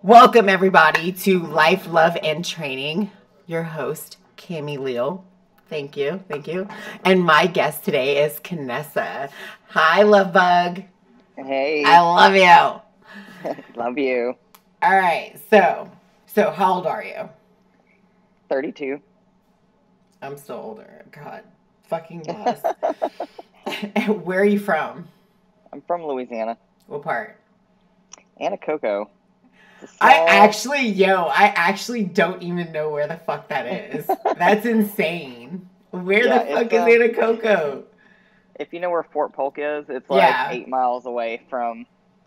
Welcome, everybody, to Life, Love, and Training. Your host, Cammie Leal. Thank you. Thank you. And my guest today is Kinessa. Hi, love bug. Hey. I love you. Love you. All right. So how old are you? 32. I'm still older. God. Fucking bless. Where are you from? I'm from Louisiana. What part? Anacoco. I actually don't even know where the fuck that is. That's insane. Where the fuck is Anacoco? If you know where Fort Polk is, it's like 8 miles away from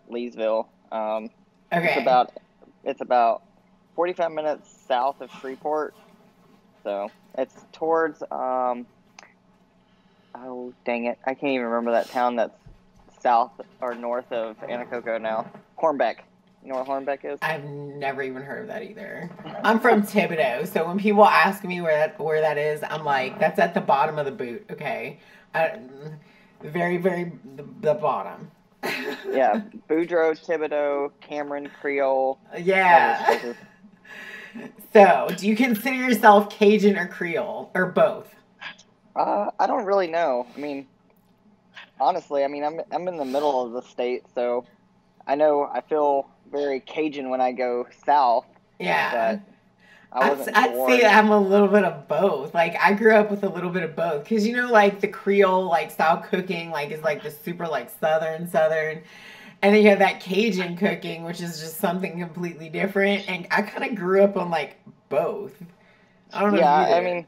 Leesville. Okay. It's about 45 minutes south of Shreveport. So it's towards oh dang it, I can't even remember that town that's south or north of Anacoco now. Hornbeck. You know where Hornbeck is? I've never even heard of that either. I'm from Thibodeau, so when people ask me where that is, I'm like, that's at the bottom of the boot, okay? Very, very the bottom. Yeah, Boudreaux, Thibodeau, Cameron, Creole. Yeah. So, do you consider yourself Cajun or Creole, or both? I don't really know. I mean, honestly, I'm in the middle of the state, so I feel very Cajun when I go south. Yeah. But I'd say I'm a little bit of both. Like, I grew up with a little bit of both. Because, you know, like, the Creole, like, style cooking, like, is, like, the super, like, southern. And then you have that Cajun cooking, which is just something completely different. And I kind of grew up on, like, both. I don't know if you did. I mean,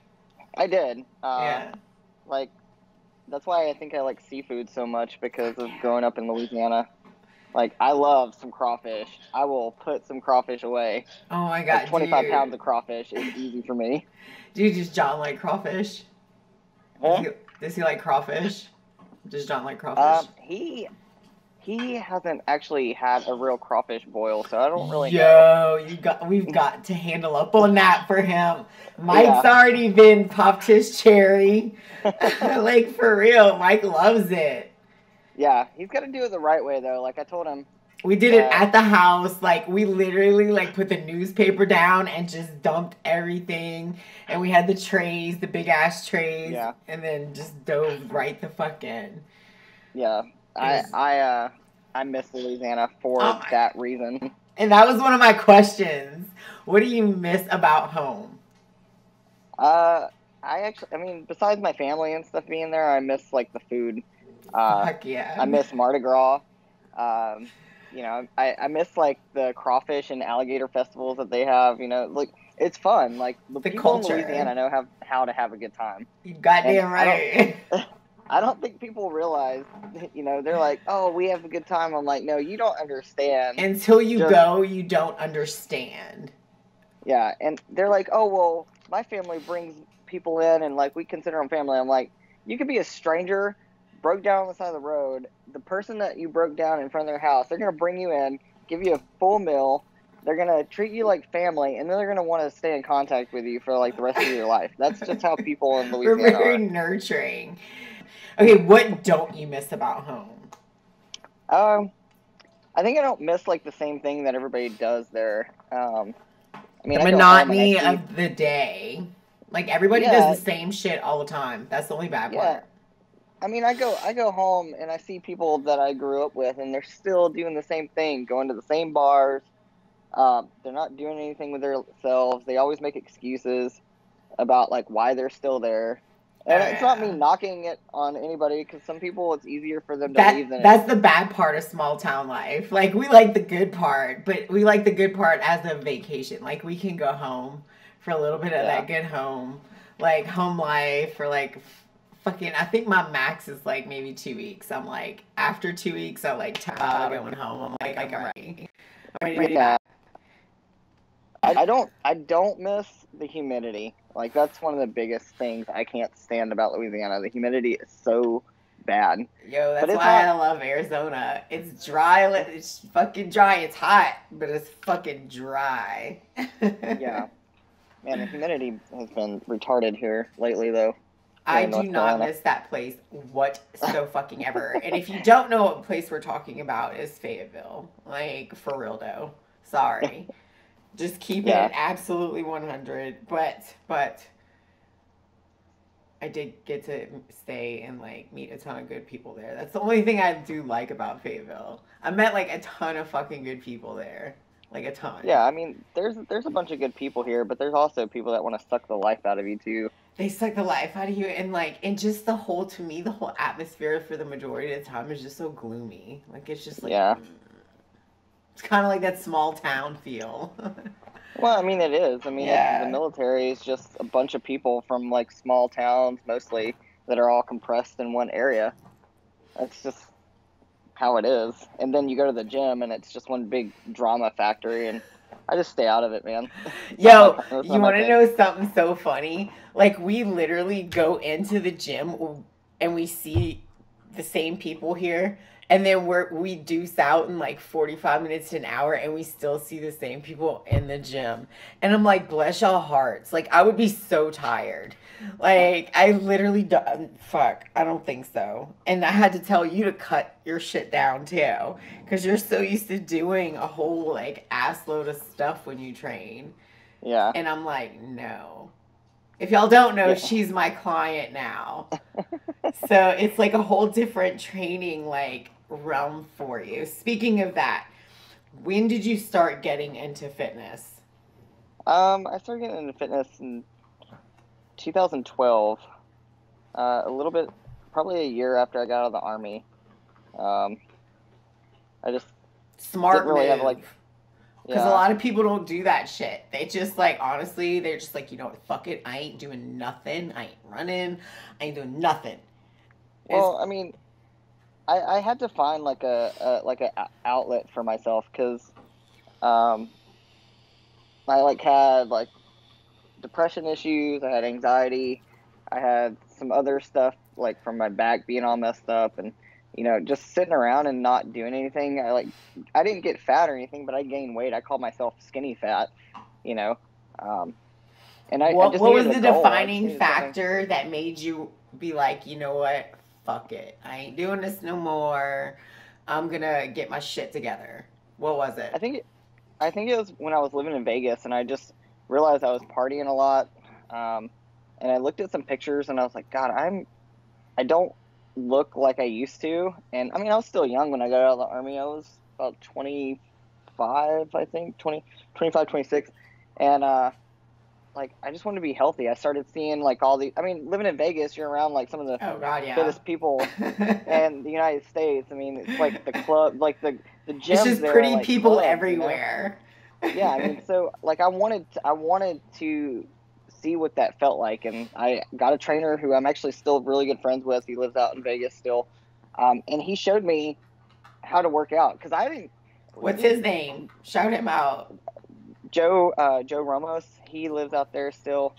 I did. Yeah. Like, that's why I think I like seafood so much, because of growing up in Louisiana. Like, I love some crawfish. I will put some crawfish away. Oh, my God, like 25 pounds of crawfish is easy for me. Does John like crawfish? Huh? Does he like crawfish? Does John like crawfish? He hasn't actually had a real crawfish boil, so I don't really know. We've got to handle up on that for him. Mike's already been popped his cherry. Like, for real, Mike loves it. Yeah, he's got to do it the right way, though. Like I told him. We did it at the house. Like, we literally, like, put the newspaper down and just dumped everything. And we had the trays, the big-ass trays. Yeah. And then just dove right the fuck in. Yeah. I miss Louisiana for that reason. And that was one of my questions. What do you miss about home? Besides my family and stuff being there, I miss, like, the food. Heck yeah. I miss Mardi Gras. I miss, like, the crawfish and alligator festivals that they have. You know, like, it's fun. Like, the people culture. in Louisiana know how to have a good time. You goddamn right. I don't think people realize, you know, they're like, oh, we have a good time. I'm like, no, you don't understand. Until you go, you don't understand. Yeah, and they're like, oh, well, my family brings people in, and, like, we consider them family. I'm like, you could be a stranger, broke down on the side of the road. The person that you broke down in front of their house, they're going to bring you in, give you a full meal. They're going to treat you like family, and then they're going to want to stay in contact with you for, like, the rest of your life. That's just how people in Louisiana We're very nurturing. Okay, what don't you miss about home? I think I don't miss, like, the same thing that everybody does there. The monotony of the day. Like, everybody does the same shit all the time. That's the only bad part. I mean, I go home and I see people that I grew up with, and they're still doing the same thing, going to the same bars. They're not doing anything with themselves. They always make excuses about, like, why they're still there. And it's not me knocking it on anybody, because some people, it's easier for them to leave than that's the bad part of small town life. Like, we like the good part, but we like the good part as a vacation. Like, we can go home for a little bit of that good home. Like, home life, or, like, fucking, I think my max is, like, maybe 2 weeks. I'm like, after 2 weeks, I'm like, tired of going home. I'm like, I'm ready. I'm ready to I don't miss the humidity. Like, that's one of the biggest things I can't stand about Louisiana. The humidity is so bad. Yo, that's why I love Arizona. It's dry. It's fucking dry. It's hot, but it's fucking dry. Yeah. Man, the humidity has been retarded here lately, though. I do not miss that place so fucking ever. And if you don't know what place we're talking about, is Fayetteville. Like, for real, though. Sorry. Just keep it absolutely 100. But I did get to stay and like meet a ton of good people there. That's the only thing I do like about Fayetteville. I met like a ton of fucking good people there. Like a ton. Yeah, I mean, there's a bunch of good people here, but there's also people that want to suck the life out of you too. They suck the life out of you, and just the whole, to me, the whole atmosphere for the majority of the time is just so gloomy. Like, it's just like, it's kind of like that small town feel. Well, I mean, it is. I mean, the military is just a bunch of people from like small towns, mostly, that are all compressed in one area. That's just how it is. And then you go to the gym, and it's just one big drama factory, and I just stay out of it, man. Yo, you want to know something so funny? Like, we literally go into the gym and we see the same people here, and then we deuce out in like 45 minutes to an hour, and we still see the same people in the gym. And I'm like, bless y'all hearts. Like, I would be so tired. Like, I literally don't, fuck, I don't think so. And I had to tell you to cut your shit down too, because you're so used to doing a whole like ass load of stuff when you train. Yeah. And I'm like, no. If y'all don't know, she's my client now. So it's like a whole different training like realm for you. Speaking of that, when did you start getting into fitness? I started getting into fitness in 2012. A little bit, probably a year after I got out of the Army. I just didn't really have like. Because a lot of people don't do that shit. They just like, honestly, they're just like, you know what, fuck it. I ain't doing nothing. I ain't running. I ain't doing nothing. Well, I mean, I had to find like a outlet for myself, because I like had like depression issues. I had anxiety. I had some other stuff like from my back being all messed up, and you know, just sitting around and not doing anything. I didn't get fat or anything, but I gained weight. I called myself skinny fat, you know. And what was the defining factor that made you be like, you know what, fuck it, I ain't doing this no more. I'm gonna get my shit together. What was it? I think it was when I was living in Vegas, and I just realized I was partying a lot. And I looked at some pictures, and I was like, God, I don't look like I used to. And I mean, I was still young when I got out of the Army. I was about 25, I think, 25, 26. And like, I just wanted to be healthy. I started seeing like I mean, living in Vegas, you're around like some of the fittest people in the United States. I mean, it's like the club, like the gyms. It's just pretty like people everywhere. You know? Yeah, I mean, so like I wanted to see what that felt like, and I got a trainer who I'm actually still really good friends with. He lives out in Vegas still, and he showed me how to work out, because I didn't. What's his name? Shout him out. Joe Ramos. He lives out there still.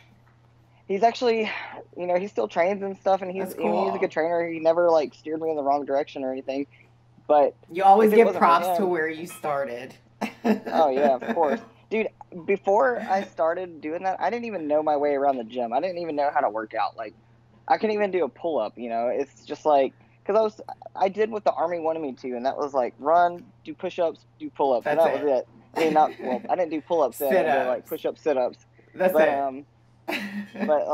He's actually, you know, he still trains and stuff, and he's a good trainer. He never like steered me in the wrong direction or anything. But you always give props to where you started. Oh yeah, of course. Dude, before I started doing that, I didn't even know my way around the gym. I didn't even know how to work out. Like, I couldn't even do a pull-up, you know? It's just like, because I did what the Army wanted me to, and that was like, run, do push-ups, do pull-ups, and that was it. I mean, I didn't do pull-ups then. I did like push-ups, sit-ups. That's it. But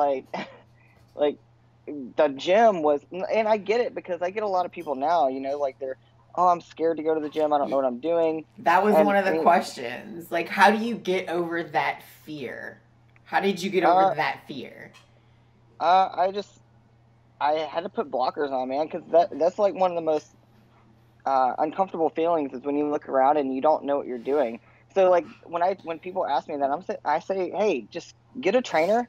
like, the gym was, and I get it, because I get a lot of people now, you know, like I'm scared to go to the gym. I don't know what I'm doing. That was one of the questions. Like, how do you get over that fear? How did you get over that fear? I had to put blockers on, man, because that's like one of the most uncomfortable feelings, is when you look around and you don't know what you're doing. So like when people ask me that, I say, hey, just get a trainer,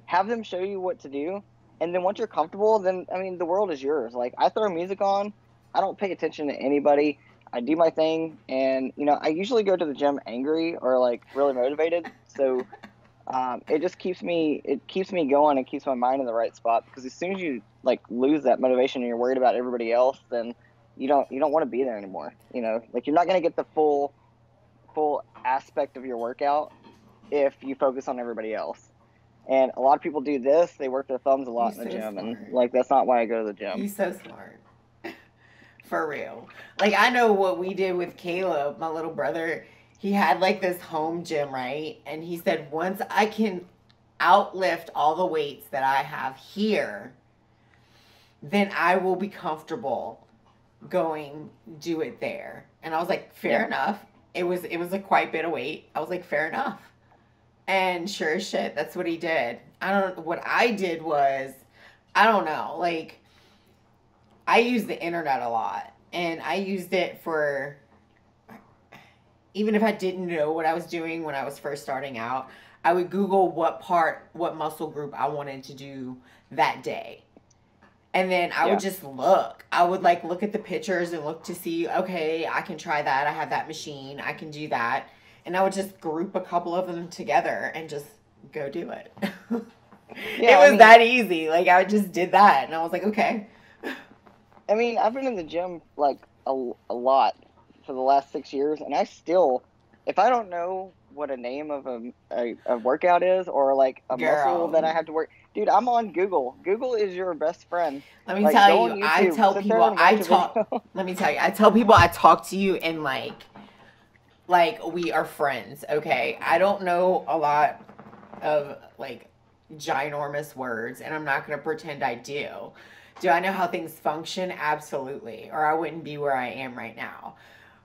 have them show you what to do, and then once you're comfortable, then I mean, the world is yours. Like, I throw music on. I don't pay attention to anybody. I do my thing, and you know, I usually go to the gym angry or like really motivated. So it just keeps me going and keeps my mind in the right spot, because as soon as you like lose that motivation and you're worried about everybody else, then you don't want to be there anymore. You know, like, you're not going to get the full aspect of your workout if you focus on everybody else. And a lot of people do this. They work their thumbs a lot in the gym, and like, that's not why I go to the gym. He's so smart. For real. Like, I know what we did with Caleb, my little brother. he had like this home gym, right? And he said, once I can outlift all the weights that I have here, then I will be comfortable going do it there. And I was like, Yeah. fair enough. It was a quite bit of weight. I was like, fair enough. And sure as shit, that's what he did. I don't what I did was I don't know, like I use the internet a lot and I used it for even if I didn't know what I was doing when I was first starting out, I would Google what muscle group I wanted to do that day. And then I would Yeah. just look. I would like look at the pictures and look to see, okay, I can try that. I have that machine. I can do that. And I would just group a couple of them together and just go do it. It Yeah, I was mean, that easy. Like I just did that and I was like, okay. I've been in the gym like a lot for the last 6 years, and I still, if I don't know what a name of a workout is or like a muscle Girl, that I have to work, dude, I'm on Google. Google is your best friend. let me Like, tell go you, on I YouTube, tell sit there people and I watch a talk video. let me tell you, I tell people I talk to you in like we are friends, okay? I don't know a lot of like ginormous words and I'm not going to pretend I do. Do I know how things function? Absolutely. Or I wouldn't be where I am right now.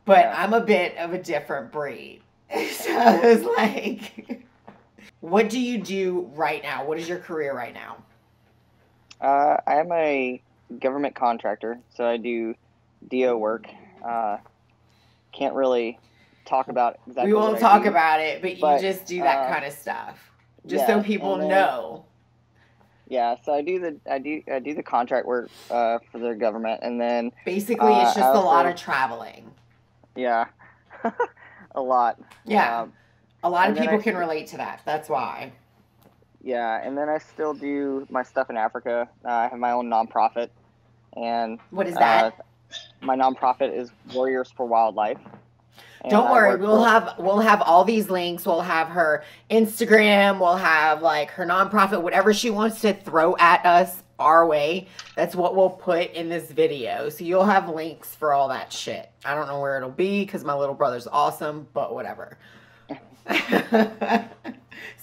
But Yeah. I'm a bit of a different breed. So it's like, what do you do right now? What is your career right now? I am a government contractor, so I do DO work. Uh, can't really talk about We exactly what won't I talk do, about it, but you but just do that kind of stuff. Just so yeah, people and then know. yeah, so I do the contract work for the government, and then Basically, it's I just a lot also of traveling. yeah a lot, Yeah. A lot of and then people can relate to that. That's why. I still do my stuff in Africa. I have my own nonprofit, and What is uh, that? my nonprofit is Warriors for Wildlife, and Don't I worry, work for we'll have all these links. We'll have her Instagram, we'll have like her nonprofit, whatever she wants to throw at us our way. That's what we'll put in this video. So you'll have links for all that shit. I don't know where it'll be because my little brother's awesome, but whatever.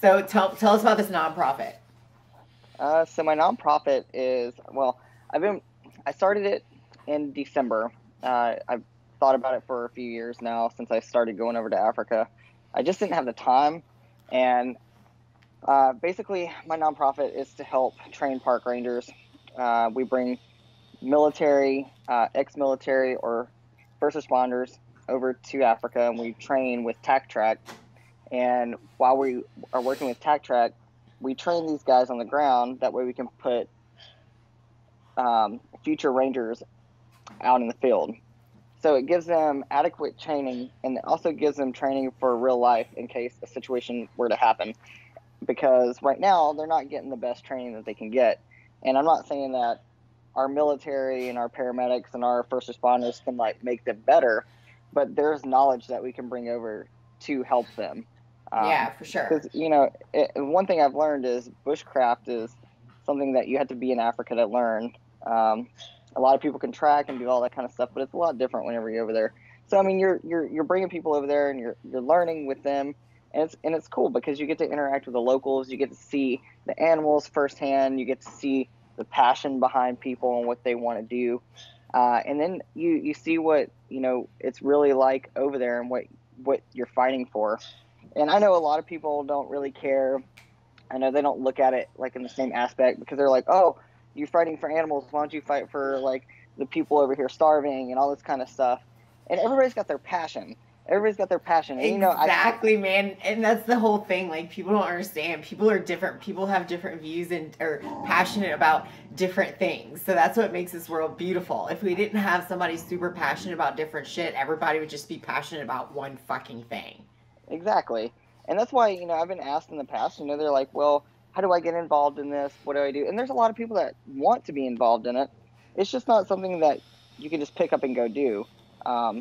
So tell us about this nonprofit. so my nonprofit is I've been I started it in December. I've thought about it for a few years now since I started going over to Africa. I just didn't have the time, and basically my nonprofit is to help train park rangers. We bring military, ex-military, or first responders over to Africa, and we train with Tac Track. And while we are working with Tac Track, we train these guys on the ground. That way, we can put future rangers out in the field. So it gives them adequate training, and it also gives them training for real life in case a situation were to happen. Because right now, they're not getting the best training that they can get. And I'm not saying that our military and our paramedics and our first responders can like make them better, but there's knowledge that we can bring over to help them. Yeah, for sure. Because one thing I've learned is bushcraft is something that you have to be in Africa to learn. A lot of people can track and do all that kind of stuff, but it's a lot different whenever you're over there. So I mean, you're bringing people over there and you're learning with them, and it's cool because you get to interact with the locals. You get to see the animals firsthand. You get to see the passion behind people and what they want to do, and then you see what it's really like over there and what you're fighting for. And I know a lot of people don't really care. I know they don't look at it like in the same aspect because they're like, oh, you're fighting for animals. Why don't you fight for like the people over here starving and all this kind of stuff? And everybody's got their passion. Everybody's got their passion. And Exactly, man. And that's the whole thing. Like people don't understand. People are different. People have different views and are passionate about different things. So that's what makes this world beautiful. If we didn't have somebody super passionate about different shit, everybody would just be passionate about one fucking thing. exactly. And that's why, I've been asked in the past, they're like, well, how do I get involved in this? What do I do? And there's a lot of people that want to be involved in it. It's just not something that you can just pick up and go do. I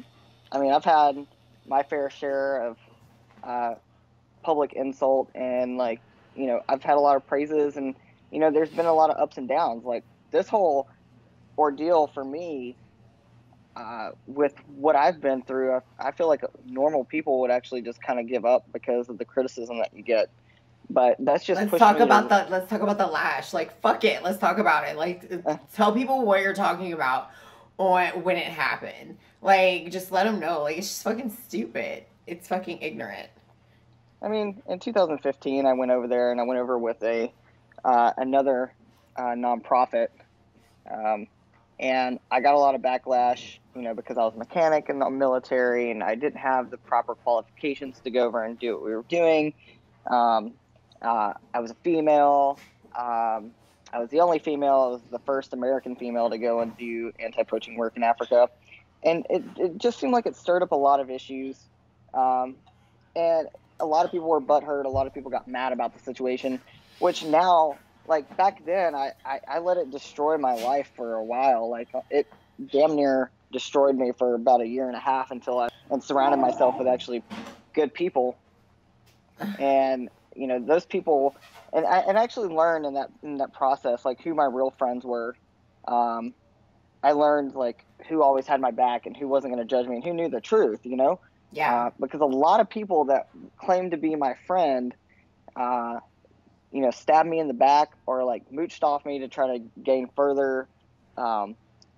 mean, I've had my fair share of uh, public insult and like, I've had a lot of praises and, there's been a lot of ups and downs. Like this whole ordeal for me with what I've been through, I feel like normal people would actually just kind of give up because of the criticism that you get. But that's just pushed me to. Let's talk about the lash. Like, fuck it. Let's talk about it. Like, tell people what you're talking about on when it happened. Like, just let them know. Like, it's just fucking stupid. It's fucking ignorant. I mean, in 2015, I went over there, and I went over with another nonprofit, and I got a lot of backlash, because I was a mechanic in the military, and I didn't have the proper qualifications to go over and do what we were doing. I was a female. I was the only female. I was the first American female to go and do anti-poaching work in Africa, and it just seemed like it stirred up a lot of issues, and a lot of people were butthurt. A lot of people got mad about the situation, which now, like back then, I let it destroy my life for a while. Like it damn near destroyed me for about a year and a half until I surrounded myself with actually good people. And those people, and I actually learned in that process, like who my real friends were. I learned like who always had my back and who wasn't going to judge me and who knew the truth. Yeah. Because a lot of people that claimed to be my friend, stabbed me in the back or like mooched off me to try to gain further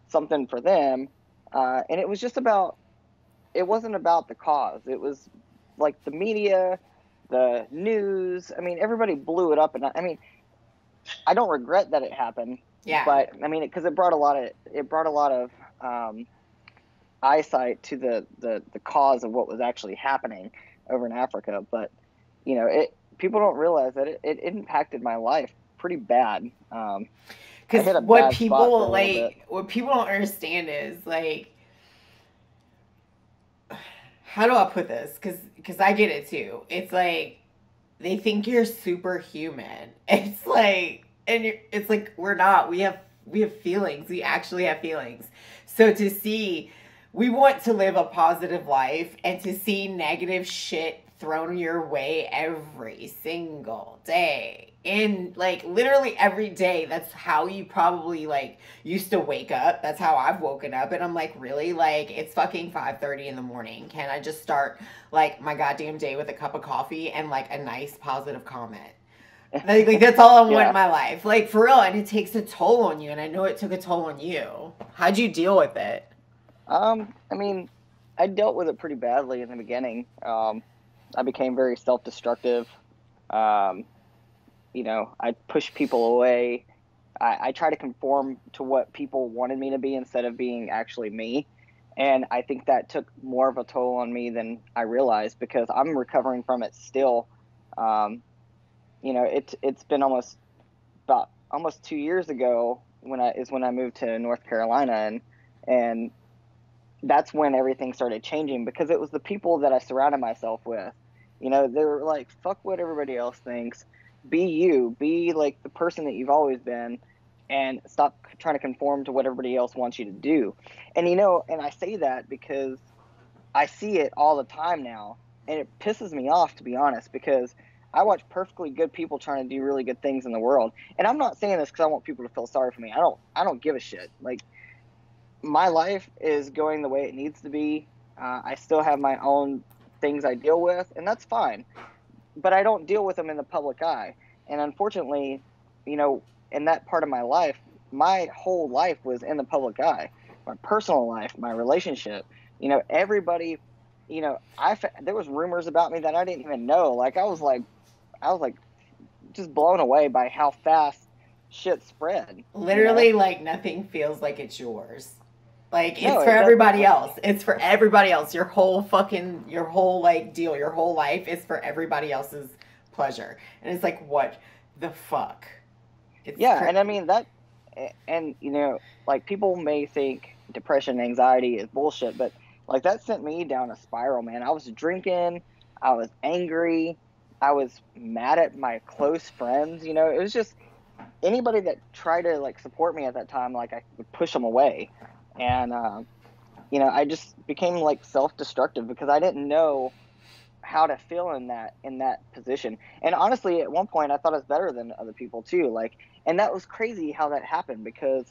something for them. And it was just it wasn't about the cause. It was like the media, the news. I mean, everybody blew it up. And I don't regret that it happened. Yeah. But because it brought a lot of eyesight to the cause of what was actually happening over in Africa. But people don't realize that it impacted my life pretty bad. Because what people don't understand is like, how do I put this? Because I get it too. It's like they think you're superhuman. It's like, and it's like we're not. We have feelings. We actually have feelings. So to see, we want to live a positive life, and to see negative shit thrown your way every single day, and like literally every day, that's how you probably like used to wake up. That's how I've woken up, and I'm like, really? Like, it's fucking 5:30 in the morning. Can I just start like my goddamn day with a cup of coffee and like a nice positive comment? Like that's all I want in my life, like for real. And it takes a toll on you, and I know it took a toll on you. How'd you deal with it? I dealt with it pretty badly in the beginning. I became very self-destructive. I pushed people away. I try to conform to what people wanted me to be instead of being actually me. And I think that took more of a toll on me than I realized, because I'm recovering from it still. It's been almost 2 years ago when I moved to North Carolina, and that's when everything started changing, because it was the people that I surrounded myself with. They were like, fuck what everybody else thinks. Be you. Be like the person that you've always been, and stop trying to conform to what everybody else wants you to do. And and I say that because I see it all the time now, and it pisses me off, to be honest, because I watch perfectly good people trying to do really good things in the world. And I'm not saying this because I want people to feel sorry for me. I don't give a shit. Like, my life is going the way it needs to be. I still have my own things I deal with, and that's fine. But I don't deal with them in the public eye. And unfortunately, in that part of my life, my whole life was in the public eye. My personal life, my relationship, everybody, there was rumors about me that I didn't even know. Like, I was like just blown away by how fast shit spread. Literally, like nothing feels like it's yours. Like, No, it's for everybody else. It's for everybody else. Your whole like deal, your whole life is for everybody else's pleasure. And it's like, what the fuck? And like, people may think depression, anxiety is bullshit, but like, that sent me down a spiral, man. I was drinking, I was angry, I was mad at my close friends. It was just anybody that tried to like support me at that time, like, I would push them away. And I just became like self-destructive because I didn't know how to feel in that position. And honestly, at one point I thought I was better than other people too. Like, and that was crazy how that happened, because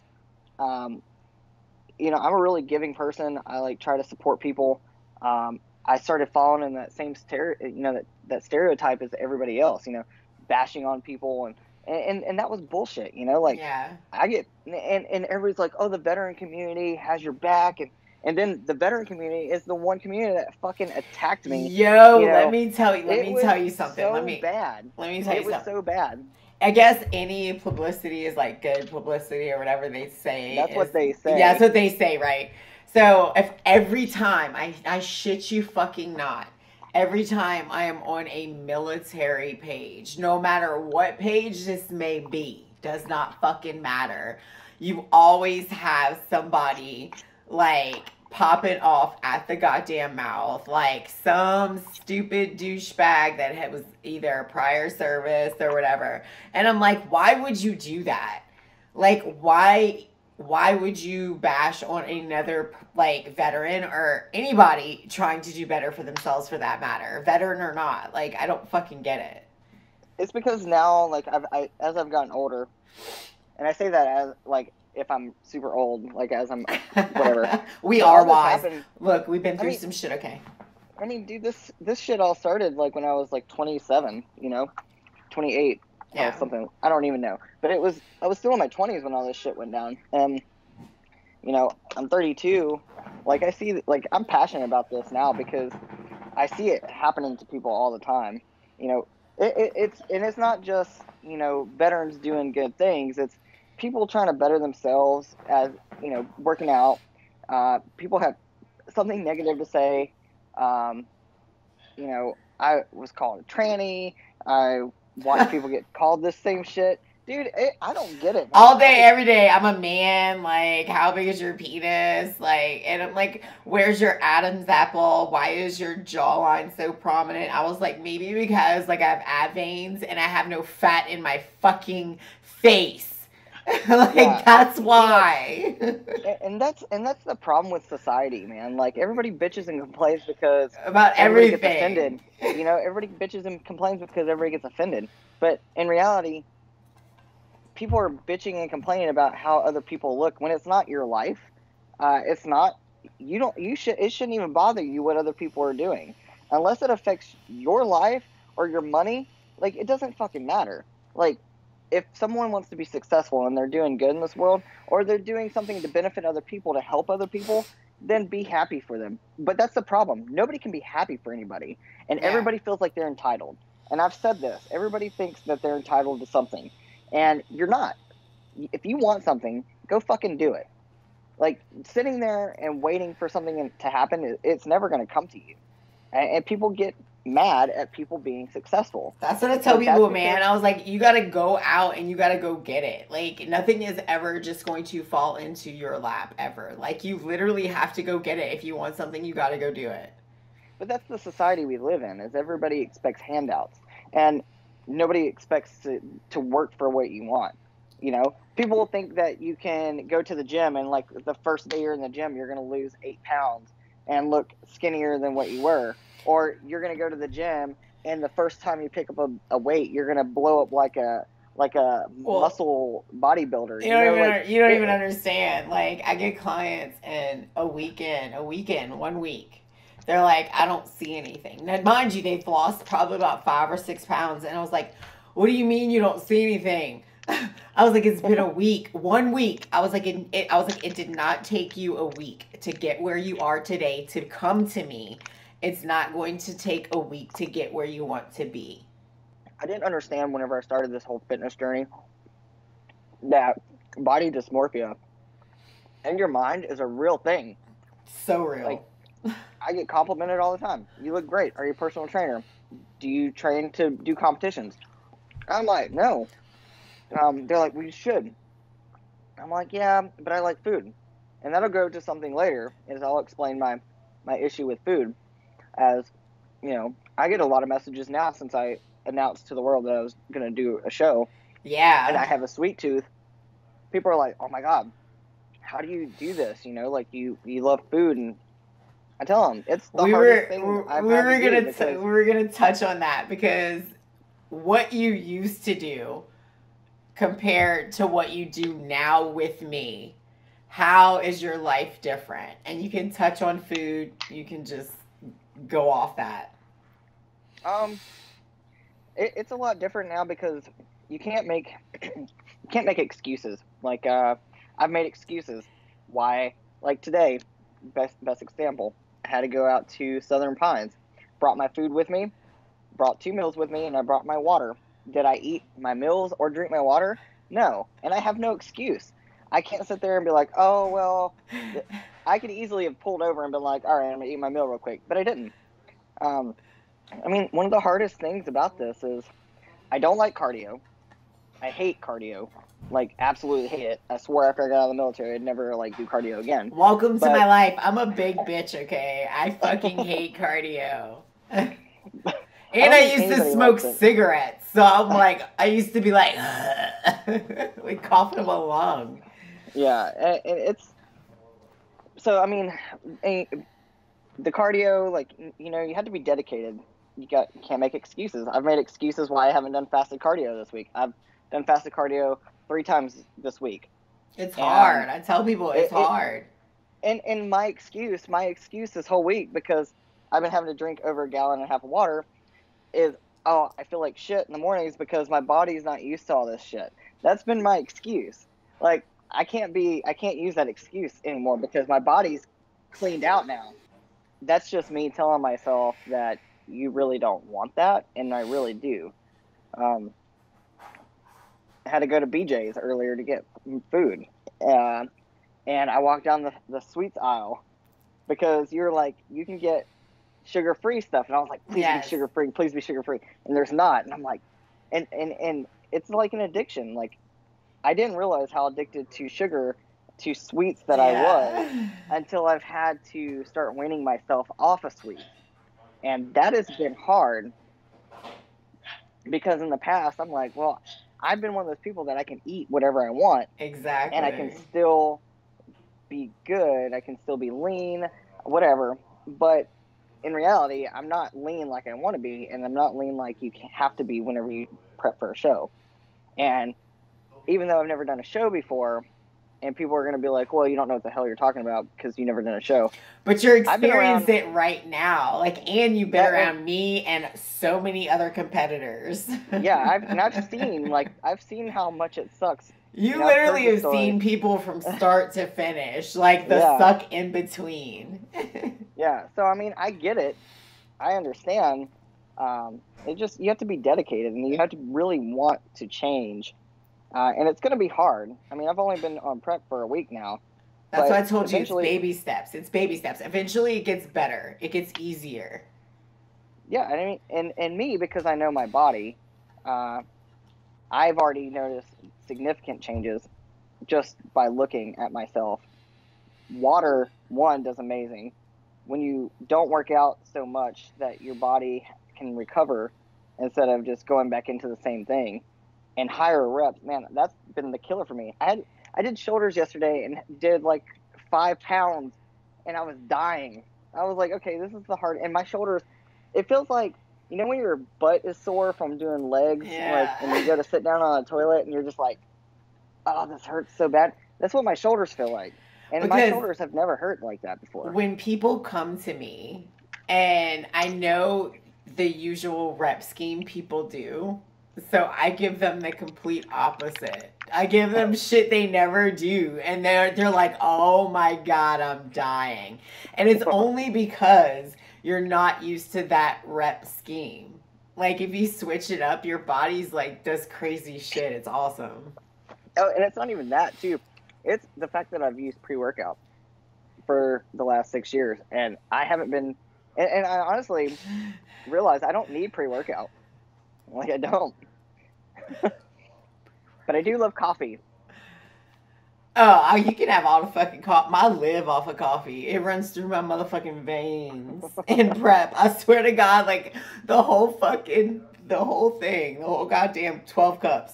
you know, I'm a really giving person. I like try to support people. I started following in that same that stereotype as everybody else, you know, bashing on people and that was bullshit, you know, like Yeah. I get and everybody's like, oh, the veteran community has your back, and then the veteran community is the one community that fucking attacked me. Yo, You let know, me tell you. Let it me was tell you something. so bad. Let me tell It you was something. so bad. I guess any publicity is like good publicity or whatever they say. That's what they say. Yeah, that's what they say, right? So if every time I shit you fucking not, every time I am on a military page, no matter what page this may be, does not fucking matter. You always have somebody like popping off at the goddamn mouth, like some stupid douchebag that was either prior service or whatever. And I'm like, why would you do that? Like, why would you bash on another like veteran or anybody trying to do better for themselves for that matter, veteran or not? Like, I don't fucking get it. It's because now, like, as I've gotten older, and I say that as like if I'm super old, like as I'm whatever. We are wise. Look, we've been through some shit. Okay. I mean, dude, this shit all started like when I was like 27, you know, 28. Yeah. Or something. I don't even know. But I was still in my 20s when all this shit went down. And, you know, I'm 32. Like, like, I'm passionate about this now because I see it happening to people all the time. You know, it's not just, you know, veterans doing good things. It's people trying to better themselves as, you know, working out. People have something negative to say. You know, I was called a tranny. I watch people get called this same shit. Dude, I don't get it, man. All day, every day, I'm a man. Like, how big is your penis? Like, and I'm like, where's your Adam's apple? Why is your jawline so prominent? I was like, maybe because, like, I have ab veins and I have no fat in my fucking face. Like, yeah, that's why. And that's the problem with society, man. Like, everybody bitches and complains because about everything. Gets offended. You know, everybody bitches and complains because everybody gets offended. But in reality, people are bitching and complaining about how other people look when it's not your life. It's not. It shouldn't even bother you what other people are doing, unless it affects your life or your money. Like, it doesn't fucking matter. Like, if someone wants to be successful and they're doing good in this world, or they're doing something to benefit other people, to help other people, then be happy for them. But that's the problem. Nobody can be happy for anybody. And everybody feels like they're entitled. And I've said this. Everybody thinks that they're entitled to something. And you're not. If you want something, go fucking do it. Like, sitting there and waiting for something to happen, it's never going to come to you. And people get mad at people being successful. That's what I tell people, man. I was like, you got to go out and you got to go get it. Like, nothing is ever just going to fall into your lap ever. Like, you literally have to go get it. If you want something, you got to go do it. But that's the society we live in, is everybody expects handouts. And nobody expects to work for what you want. You know, people think that you can go to the gym and, like, the first day you're in the gym, you're going to lose 8 pounds and look skinnier than what you were. Or you're going to go to the gym and the first time you pick up a weight, you're going to blow up like a muscle bodybuilder. You don't even understand. Like, I get clients and a weekend, 1 week. They're like, I don't see anything. Now, mind you, they've lost probably about 5 or 6 pounds. And I was like, what do you mean you don't see anything? I was like, it's been a week, 1 week. I was like, it did not take you a week to get where you are today to come to me. It's not going to take a week to get where you want to be. I didn't understand whenever I started this whole fitness journey that body dysmorphia in your mind is a real thing. So real. Like, I get complimented all the time. You look great. Are you a personal trainer? Do you train to do competitions? I'm like, no. They're like, well, you should. I'm like, yeah, but I like food. And that'll go to something later, is I'll explain my issue with food. As, you know, I get a lot of messages now since I announced to the world that I was going to do a show. Yeah. And I have a sweet tooth. People are like, oh my God, how do you do this? You know, like, you love food. And I tell them, it's the hardest thing I've had to do. We were going to touch on that, because what you used to do compared to what you do now with me, how is your life different? And you can touch on food. You can just go off that. It's a lot different now because you can't make excuses. Like I've made excuses why. Like today, best example. I had to go out to Southern Pines. Brought my food with me. Brought 2 meals with me, and I brought my water. Did I eat my meals or drink my water? No, and I have no excuse. I can't sit there and be like, oh well. I could easily have pulled over and been like, all right, I'm gonna eat my meal real quick, but I didn't. I mean, one of the hardest things about this is I don't like cardio. I hate cardio. Like, absolutely hate it. I swore after I got out of the military I'd never, like, do cardio again. Welcome to my life. I'm a big bitch, okay? I fucking hate cardio. And I used to smoke cigarettes. So I'm like, I used to be like, like coughing up a lung. Yeah, and it's... So, I mean, the cardio, like, you know, you have to be dedicated. You can't make excuses. I've made excuses why I haven't done fasted cardio this week. I've done fasted cardio 3 times this week. It's hard. I tell people it's hard. And my excuse this whole week, because I've been having to drink over 1.5 gallons of water, is, oh, I feel like shit in the mornings because my body's not used to all this shit. That's been my excuse. Like, I can't use that excuse anymore because my body's cleaned out now. That's just me telling myself that you really don't want that, and I really do. I had to go to BJ's earlier to get food, and I walked down the sweets aisle because you're like, you can get sugar-free stuff, and I was like, please be sugar-free, please be sugar-free, and there's not, and I'm like, and it's like an addiction. Like, I didn't realize how addicted to sugar, to sweets that I was, until I've had to start weaning myself off of sweets. And that has been hard because in the past, I'm like, well, I've been one of those people that I can eat whatever I want. Exactly. And I can still be good. I can still be lean, whatever. But in reality, I'm not lean like I want to be. And I'm not lean like you have to be whenever you prep for a show. And even though I've never done a show before, and people are going to be like, well, you don't know what the hell you're talking about because you've never done a show. But you're experiencing it right now. Like, and you've been around me and so many other competitors. Yeah, I've seen how much it sucks. You literally have seen people from start to finish, like the suck in between. Yeah, so I mean, I get it. I understand. You have to be dedicated, and you have to really want to change. And it's going to be hard. I mean, I've only been on prep for a week now. That's why I told you it's baby steps. It's baby steps. Eventually it gets better. It gets easier. Yeah, I mean, and me, because I know my body, I've already noticed significant changes just by looking at myself. Water, one, does amazing. When you don't work out so much that your body can recover instead of just going back into the same thing. And higher reps, man, that's been the killer for me. I did shoulders yesterday and did like 5 pounds, and I was dying. I was like, okay, this is the hard. And my shoulders, it feels like, you know when your butt is sore from doing legs, like, and you go to sit down on a toilet and you're just like, oh, this hurts so bad. That's what my shoulders feel like. And because my shoulders have never hurt like that before. When people come to me, and I know the usual rep scheme people do, so I give them the complete opposite. I give them shit they never do. And they're like, oh my God, I'm dying. And it's only because you're not used to that rep scheme. Like, if you switch it up, your body's like, does crazy shit. It's awesome. Oh, and it's not even that, too. It's the fact that I've used pre-workout for the last 6 years. And I haven't been... And I honestly realized I don't need pre-workout. Like, I don't. But I do love coffee. Oh, you can have all the fucking coffee. I live off of coffee. It runs through my motherfucking veins in prep. I swear to God, like, the whole thing, the whole goddamn 12 cups.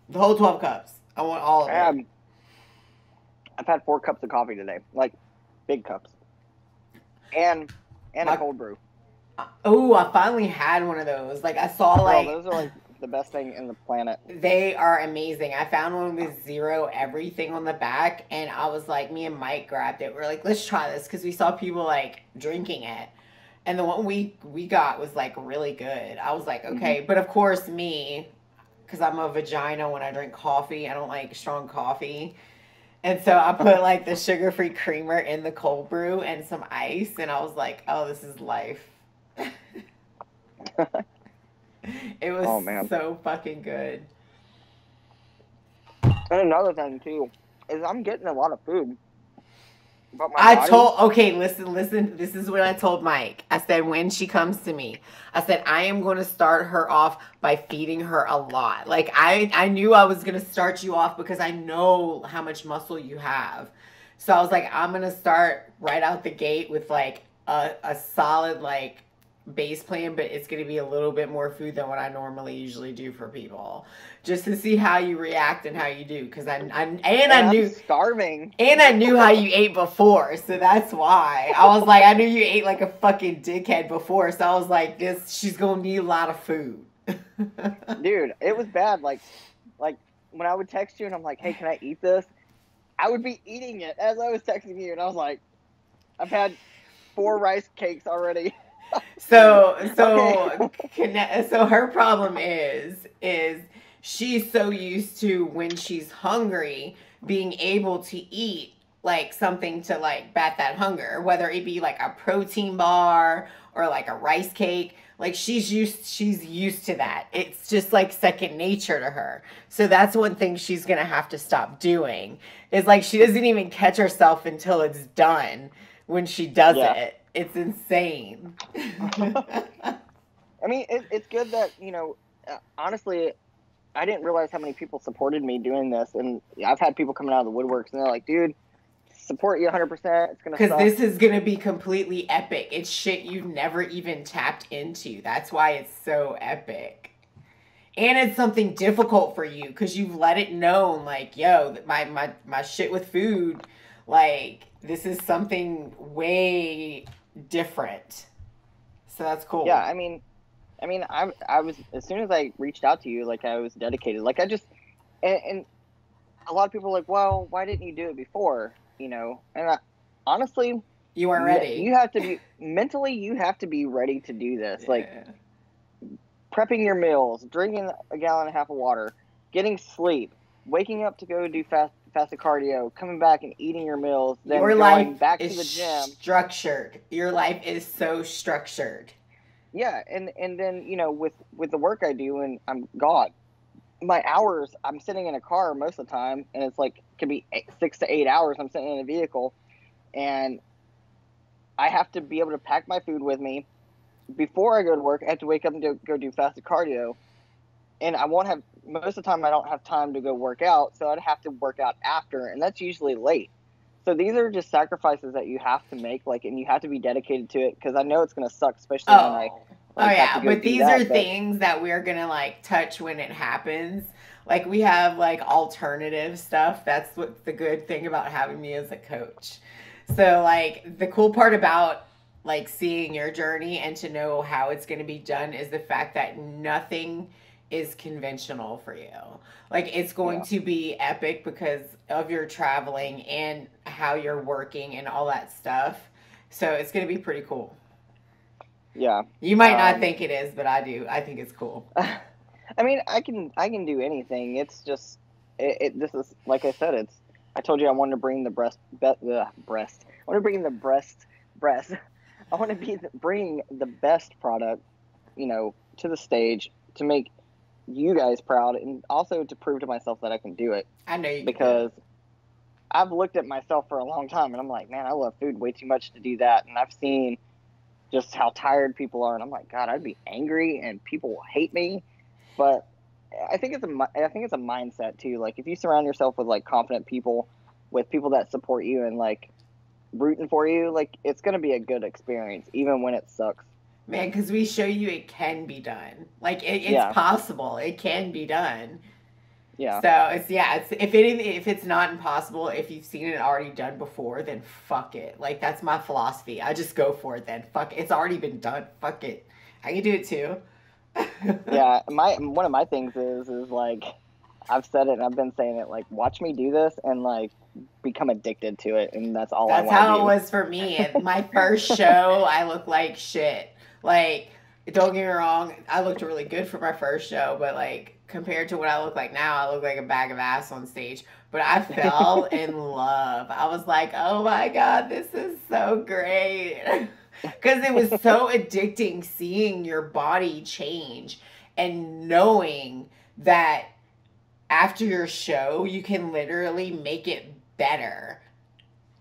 The whole 12 cups. I want all of it. I've had 4 cups of coffee today. Like, big cups. And a cold brew. Oh, I finally had one of those. Like, I saw, like... those the best thing in the planet. They are amazing. I found one with 0 everything on the back, and I was like, me and Mike grabbed it. We're like, let's try this, because we saw people like drinking it. And the one we got was like really good. I was like, okay. But of course, me, because I'm a vagina when I drink coffee, I don't like strong coffee. And so I put like the sugar-free creamer in the cold brew and some ice, and I was like, oh, this is life. It was so fucking good. And another thing too is I'm getting a lot of food. But my listen, this is what I told Mike. I said, when she comes to me, I said, I am going to start her off by feeding her a lot. Like, I knew I was going to start you off because I know how much muscle you have. So I was like, I'm going to start right out the gate with, like, a solid, like, base plan, but it's going to be a little bit more food than what I normally usually do for people, just to see how you react and how you do, because I knew starving, and I knew how you ate before, so that's why I was like, I knew you ate like a fucking dickhead before, so I was like, she's gonna need a lot of food. Dude, it was bad. Like when I would text you and I'm like, hey, can I eat this? I would be eating it as I was texting you, and I was like, I've had 4 rice cakes already. So her problem is she's so used to, when she's hungry, being able to eat like something to like bat that hunger, whether it be like a protein bar or like a rice cake. Like she's used to that. It's just like second nature to her. So that's one thing she's gonna have to stop doing, is like she doesn't even catch herself until it's done when she does it. It's insane. I mean, it's good that, honestly, I didn't realize how many people supported me doing this. And I've had people coming out of the woodworks and they're like, dude, support you 100%. It's going to suck. Because this is going to be completely epic. It's shit you've never even tapped into. That's why it's so epic. And it's something difficult for you because you've let it known, like, yo, my shit with food, like, this is something way different. So that's cool. Yeah, I mean I was, as soon as I reached out to you, like, I was dedicated. Like, I just, and a lot of people are like, well, why didn't you do it before? And honestly, you weren't ready. You have to be mentally, you have to be ready to do this. Yeah. Like, prepping your meals, drinking a gallon and a half of water, getting sleep, waking up to go do fasted cardio, coming back and eating your meals, then going back to the gym. Structured. Your life is so structured. Yeah, and then, with the work I do, and I'm God, my hours, I'm sitting in a car most of the time, and it's like, it could be 6 to 8 hours I'm sitting in a vehicle, and I have to be able to pack my food with me. Before I go to work, I have to wake up and go do fasted cardio. And I won't have, most of the time I don't have time to go work out, so I'd have to work out after, and that's usually late. So these are just sacrifices that you have to make, like, and you have to be dedicated to it, because I know it's going to suck, especially when I have to go but these are things that we're going to, like, touch when it happens. Like, we have, like, alternative stuff. That's what the good thing about having me as a coach. So, like, the cool part about, like, seeing your journey and to know how it's going to be done is the fact that nothing is conventional for you. Like, it's going to be epic because of your traveling and how you're working and all that stuff. So it's going to be pretty cool. Yeah. You might not think it is, but I do. I think it's cool. I mean, I can do anything. It's just, this is, like I said, I told you I wanted to bring the breast. I want to bring the breast. I want to bring the best product, to the stage to make you guys proud, and also to prove to myself that I can do it. I know you because I've looked at myself for a long time, and I'm like, man, I love food way too much to do that. And I've seen just how tired people are, and I'm like, God, I'd be angry, and people will hate me. But I think it's a mindset too. Like, if you surround yourself with, like, confident people, with people that support you and, like, rooting for you, like, it's gonna be a good experience, even when it sucks. Man, because we show you it can be done. Like, it's possible. It can be done. Yeah. So, if it's not impossible, if you've seen it already done before, then fuck it. Like, that's my philosophy. I just go for it then. Fuck it. It's already been done. Fuck it. I can do it too. Yeah, one of my things is like I've said it and I've been saying it, like watch me do this and like become addicted to it, and that's all I That's want to how it do. was for me. And my first show, I looked like shit. Like, don't get me wrong, I looked really good for my first show, but like compared to what I look like now, I look like a bag of ass on stage. But I fell in love. I was like, oh my God, this is so great. Because it was so addicting seeing your body change and knowing that after your show, you can literally make it better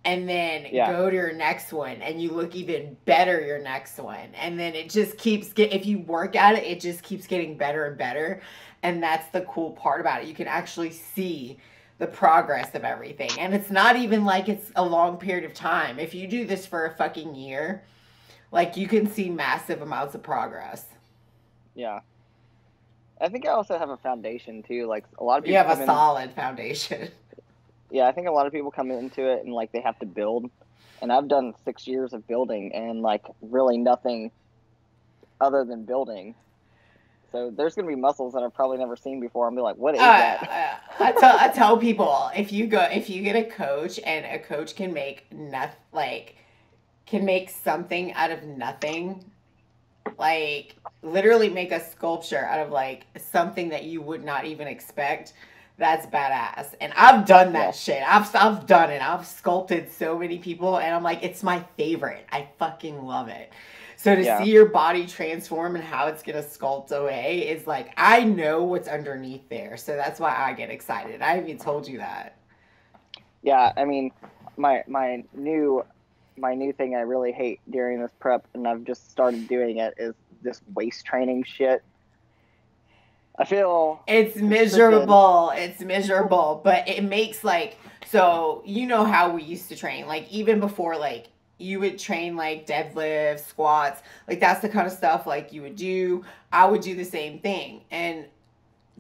and then Yeah, go to your next one and you look even better your next one, and then it just keeps if you work at it, it just keeps getting better and better. And that's the cool part about it, you can actually see the progress of everything, and it's not even like it's a long period of time. If you do this for a fucking year, like you can see massive amounts of progress. yeah. I think I also have a foundation too. Like a lot of You people have come a in. solid foundation. Yeah, I think a lot of people come into it and like they have to build. And I've done 6 years of building and like really nothing other than building. So there's gonna be muscles that I've probably never seen before. I'm be like, what is that? I tell people, if you get a coach and a coach can make nothing, like can make something out of nothing, like literally make a sculpture out of like something that you would not even expect. That's badass. And I've done Yeah, that shit. I've done it. I've sculpted so many people, and I'm like, it's my favorite. I fucking love it. So to yeah, see your body transform and how it's gonna sculpt away is like, I know what's underneath there. So that's why I get excited. I even told you that. yeah. I mean, my new thing I really hate during this prep, and I've just started doing it, is this waist training shit. I feel It's constricted. miserable. It's miserable, but it makes like, so you know how we used to train. Like even before, like you would train like deadlifts, squats, like that's the kind of stuff like you would do. I would do the same thing. And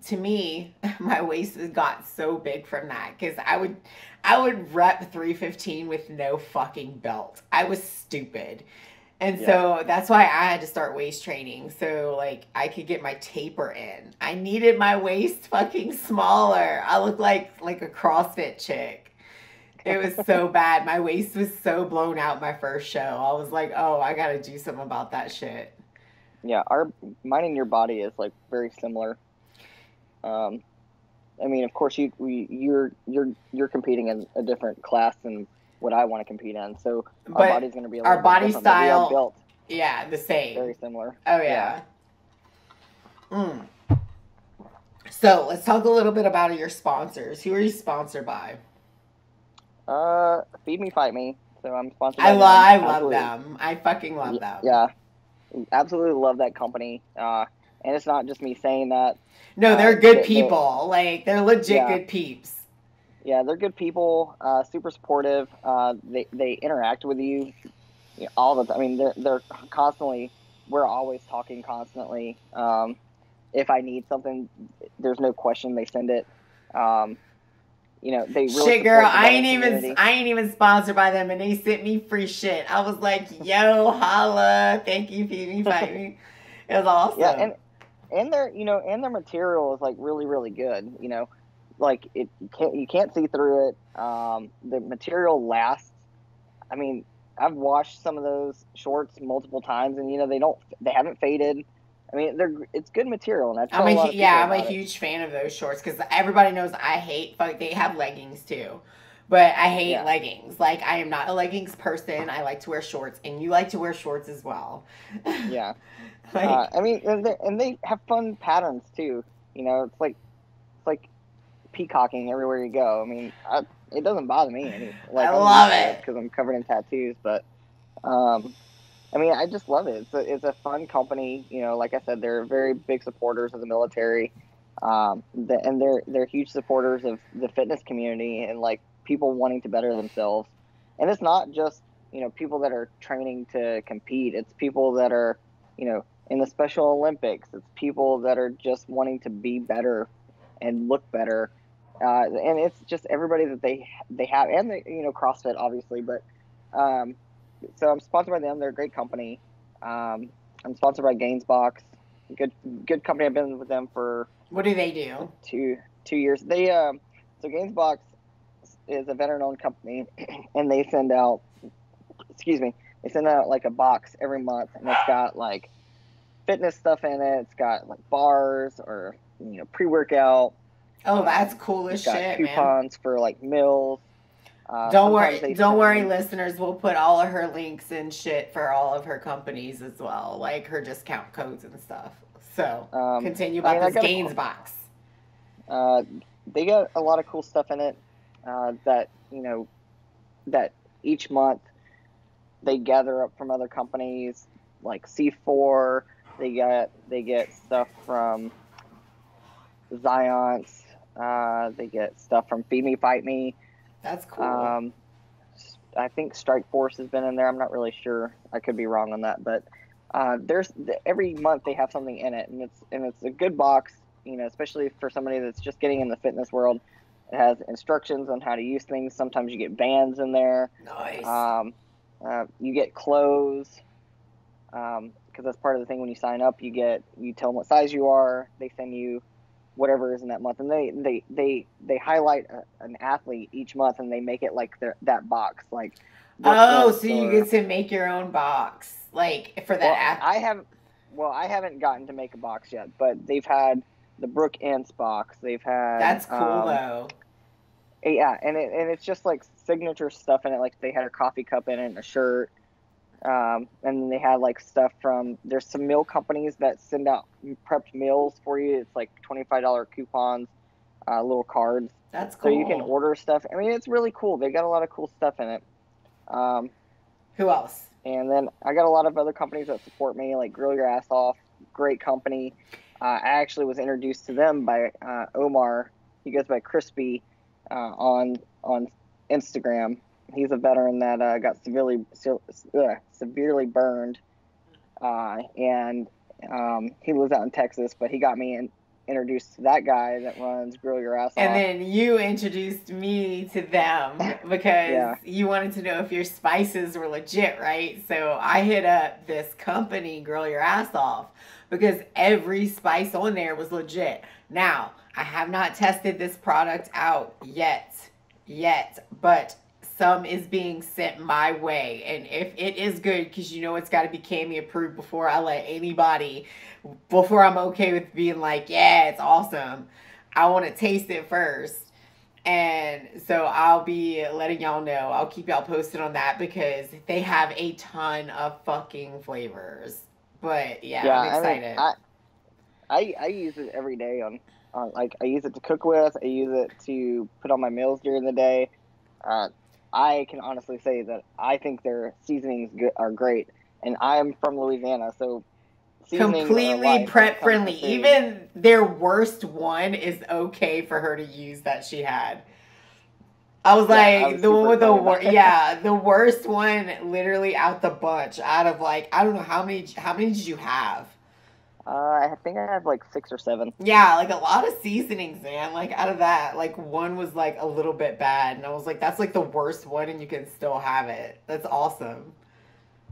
to me, my waist has got so big from that cuz I would rep 315 with no fucking belt. I was stupid. And Yeah, so that's why I had to start waist training. So like I could get my taper in. I needed my waist fucking smaller. I looked like a CrossFit chick. It was so bad. My waist was so blown out my first show. I was like, "Oh, I got to do something about that shit." yeah. Our Mine and your body is like very similar. Um, I mean, of course, you're competing in a different class than what I want to compete in, so our But body's going to be a our little bit body different, but we are style, built yeah, the same. very similar. Oh Yeah. yeah. Mm. So, let's talk a little bit about your sponsors. Who are you sponsored by? Feed Me, Fight Me. So I'm sponsored by them. I love Absolutely. them. I fucking love them. Yeah. Absolutely love that company. And it's not just me saying that. No, they're good They people. Like they're legit yeah, good peeps. yeah, they're good people. Super supportive. They interact with you, all the time. I mean, they're constantly. We're always talking constantly. If I need something, there's no question they send it. Um, they really Shit, girl, support the running community. I ain't even sponsored by them, and they sent me free shit. I was like, yo, holla, thank you, feed me, fight me. It was Yeah, awesome. and their material is like really really good. Like you can't see through it. The material lasts. I mean, I've washed some of those shorts multiple times, and they haven't faded. I mean, it's good material, and I tell a lot of people I'm a about it. huge fan of those shorts because everybody knows I hate. Fuck, they have leggings too, but I hate Yeah, leggings. Like I am not a leggings person. I like to wear shorts, and you like to wear shorts as well. yeah. Like I mean, and they have fun patterns too. It's like peacocking everywhere you go. I mean, it doesn't bother me any. I Like I'm love used to it it. because I'm covered in tattoos, but um, I mean, I just love it. It's a fun company. Like I said, they're very big supporters of the military, and they're huge supporters of the fitness community and like people wanting to better themselves. And it's not just people that are training to compete. It's people that are in the Special Olympics. It's people that are just wanting to be better and look better. And it's just everybody that they have, and CrossFit obviously, but so I'm sponsored by them. They're a great company. I'm sponsored by Gainsbox. Good company. I've been with them for. What do they do? 2 years. They so Gainsbox is a veteran-owned company, and they send out. Excuse me. They send out like a box every month, and it's got like fitness stuff in it. It's got like bars or pre-workout. Oh, that's cool as shit, man. Coupons for like meals. Don't worry, listeners. We'll put all of her links and shit for all of her companies as well, like her discount codes and stuff. So continue about this Gainsbox. They got a lot of cool stuff in it that that each month they gather up from other companies like C4. They get stuff from Zions. They get stuff from Feed Me, Fight Me. That's cool. I think Strike Force has been in there. I'm not really sure. I could be wrong on that, but every month they have something in it, and it's a good box. Especially for somebody that's just getting in the fitness world. It has instructions on how to use things. Sometimes you get bands in there. Nice. You get clothes because that's part of the thing when you sign up. You tell them what size you are. They send you whatever is in that month, and they highlight an athlete each month, and they make it like that box. Like so you get to make your own box, like for that. I haven't gotten to make a box yet, but they've had the Brooke Ince box. They've had that's cool though. Yeah, and it's just like signature stuff in it. Like they had a coffee cup in it and a shirt. And then they had like stuff from. There's some meal companies that send out prepped meals for you. It's like $25 coupons, little cards. That's cool. So you can order stuff. I mean, it's really cool. They got a lot of cool stuff in it. Who else? And then I got a lot of other companies that support me, like Grill Your Ass Off. Great company. I actually was introduced to them by Omar. He goes by Crispy on Instagram. He's a veteran that got severely burned, and he lives out in Texas. But he got me introduced to that guy that runs Grill Your Ass Off. And then you introduced me to them because you wanted to know if your spices were legit, right? So I hit up this company, Grill Your Ass Off, because every spice on there was legit. Now, I have not tested this product out yet, but some is being sent my way. And if it is good, because it's got to be Cammie approved before I let anybody, before I'm okay with being like, yeah, it's awesome. I want to taste it first. And so I'll be letting y'all know. I'll keep y'all posted on that because they have a ton of fucking flavors. But yeah, I'm excited. I use it every day on like I use it to cook with. I use it to put on my meals during the day. I can honestly say that I think their seasonings are great, and I'm from Louisiana, so completely prep friendly. Even their worst one is okay for her to use that she had. I was like, the one with the worst one, literally out the bunch. Out of like, I don't know how many did you have? I think I have like 6 or 7. Yeah, like a lot of seasonings, man. Like out of that, like one was like a little bit bad, and I was like, that's like the worst one, and you can still have it. That's awesome.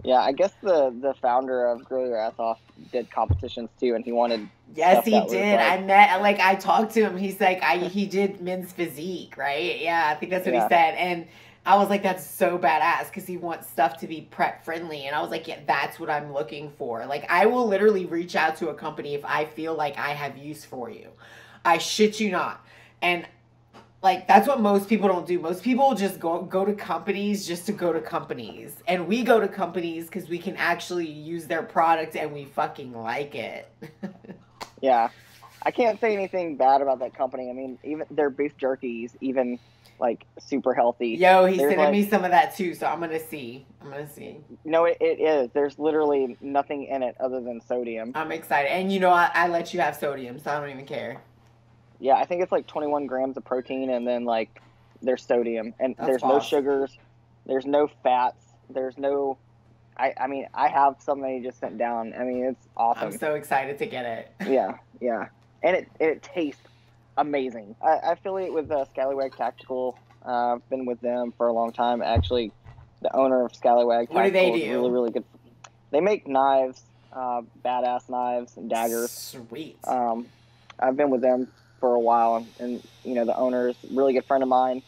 Yeah, I guess the founder of Grill Your Ass Off did competitions too, and he wanted. Yes, he did. I talked to him. He's like, he did men's physique, right? Yeah, I think that's what he said. And I was like, that's so badass because he wants stuff to be prep friendly. And I was like, yeah, that's what I'm looking for. Like, I will literally reach out to a company if I feel like I have use for you. I shit you not. And like, that's what most people don't do. Most people just go to companies just to go to companies. And we go to companies because we can actually use their product and we fucking like it. Yeah. I can't say anything bad about that company. I mean, even their beef jerky's even like super healthy. Yo, he's sending me some of that too, so I'm gonna see. No, it is. There's literally nothing in it other than sodium. I'm excited. And I let you have sodium, so I don't even care. Yeah, I think it's like 21 grams of protein, and then like there's sodium, and there's no sugars, there's no fats, there's no. I mean, I have somebody just sent down. I mean, it's awesome. I'm so excited to get it. Yeah, and it tastes amazing. I affiliate with Scallywag Tactical. I've been with them for a long time. Actually, the owner of Scallywag Tactical what do they do? Is really, really good. They make knives. badass knives and daggers. Sweet. I've been with them for a while, and the owner's a really good friend of mine.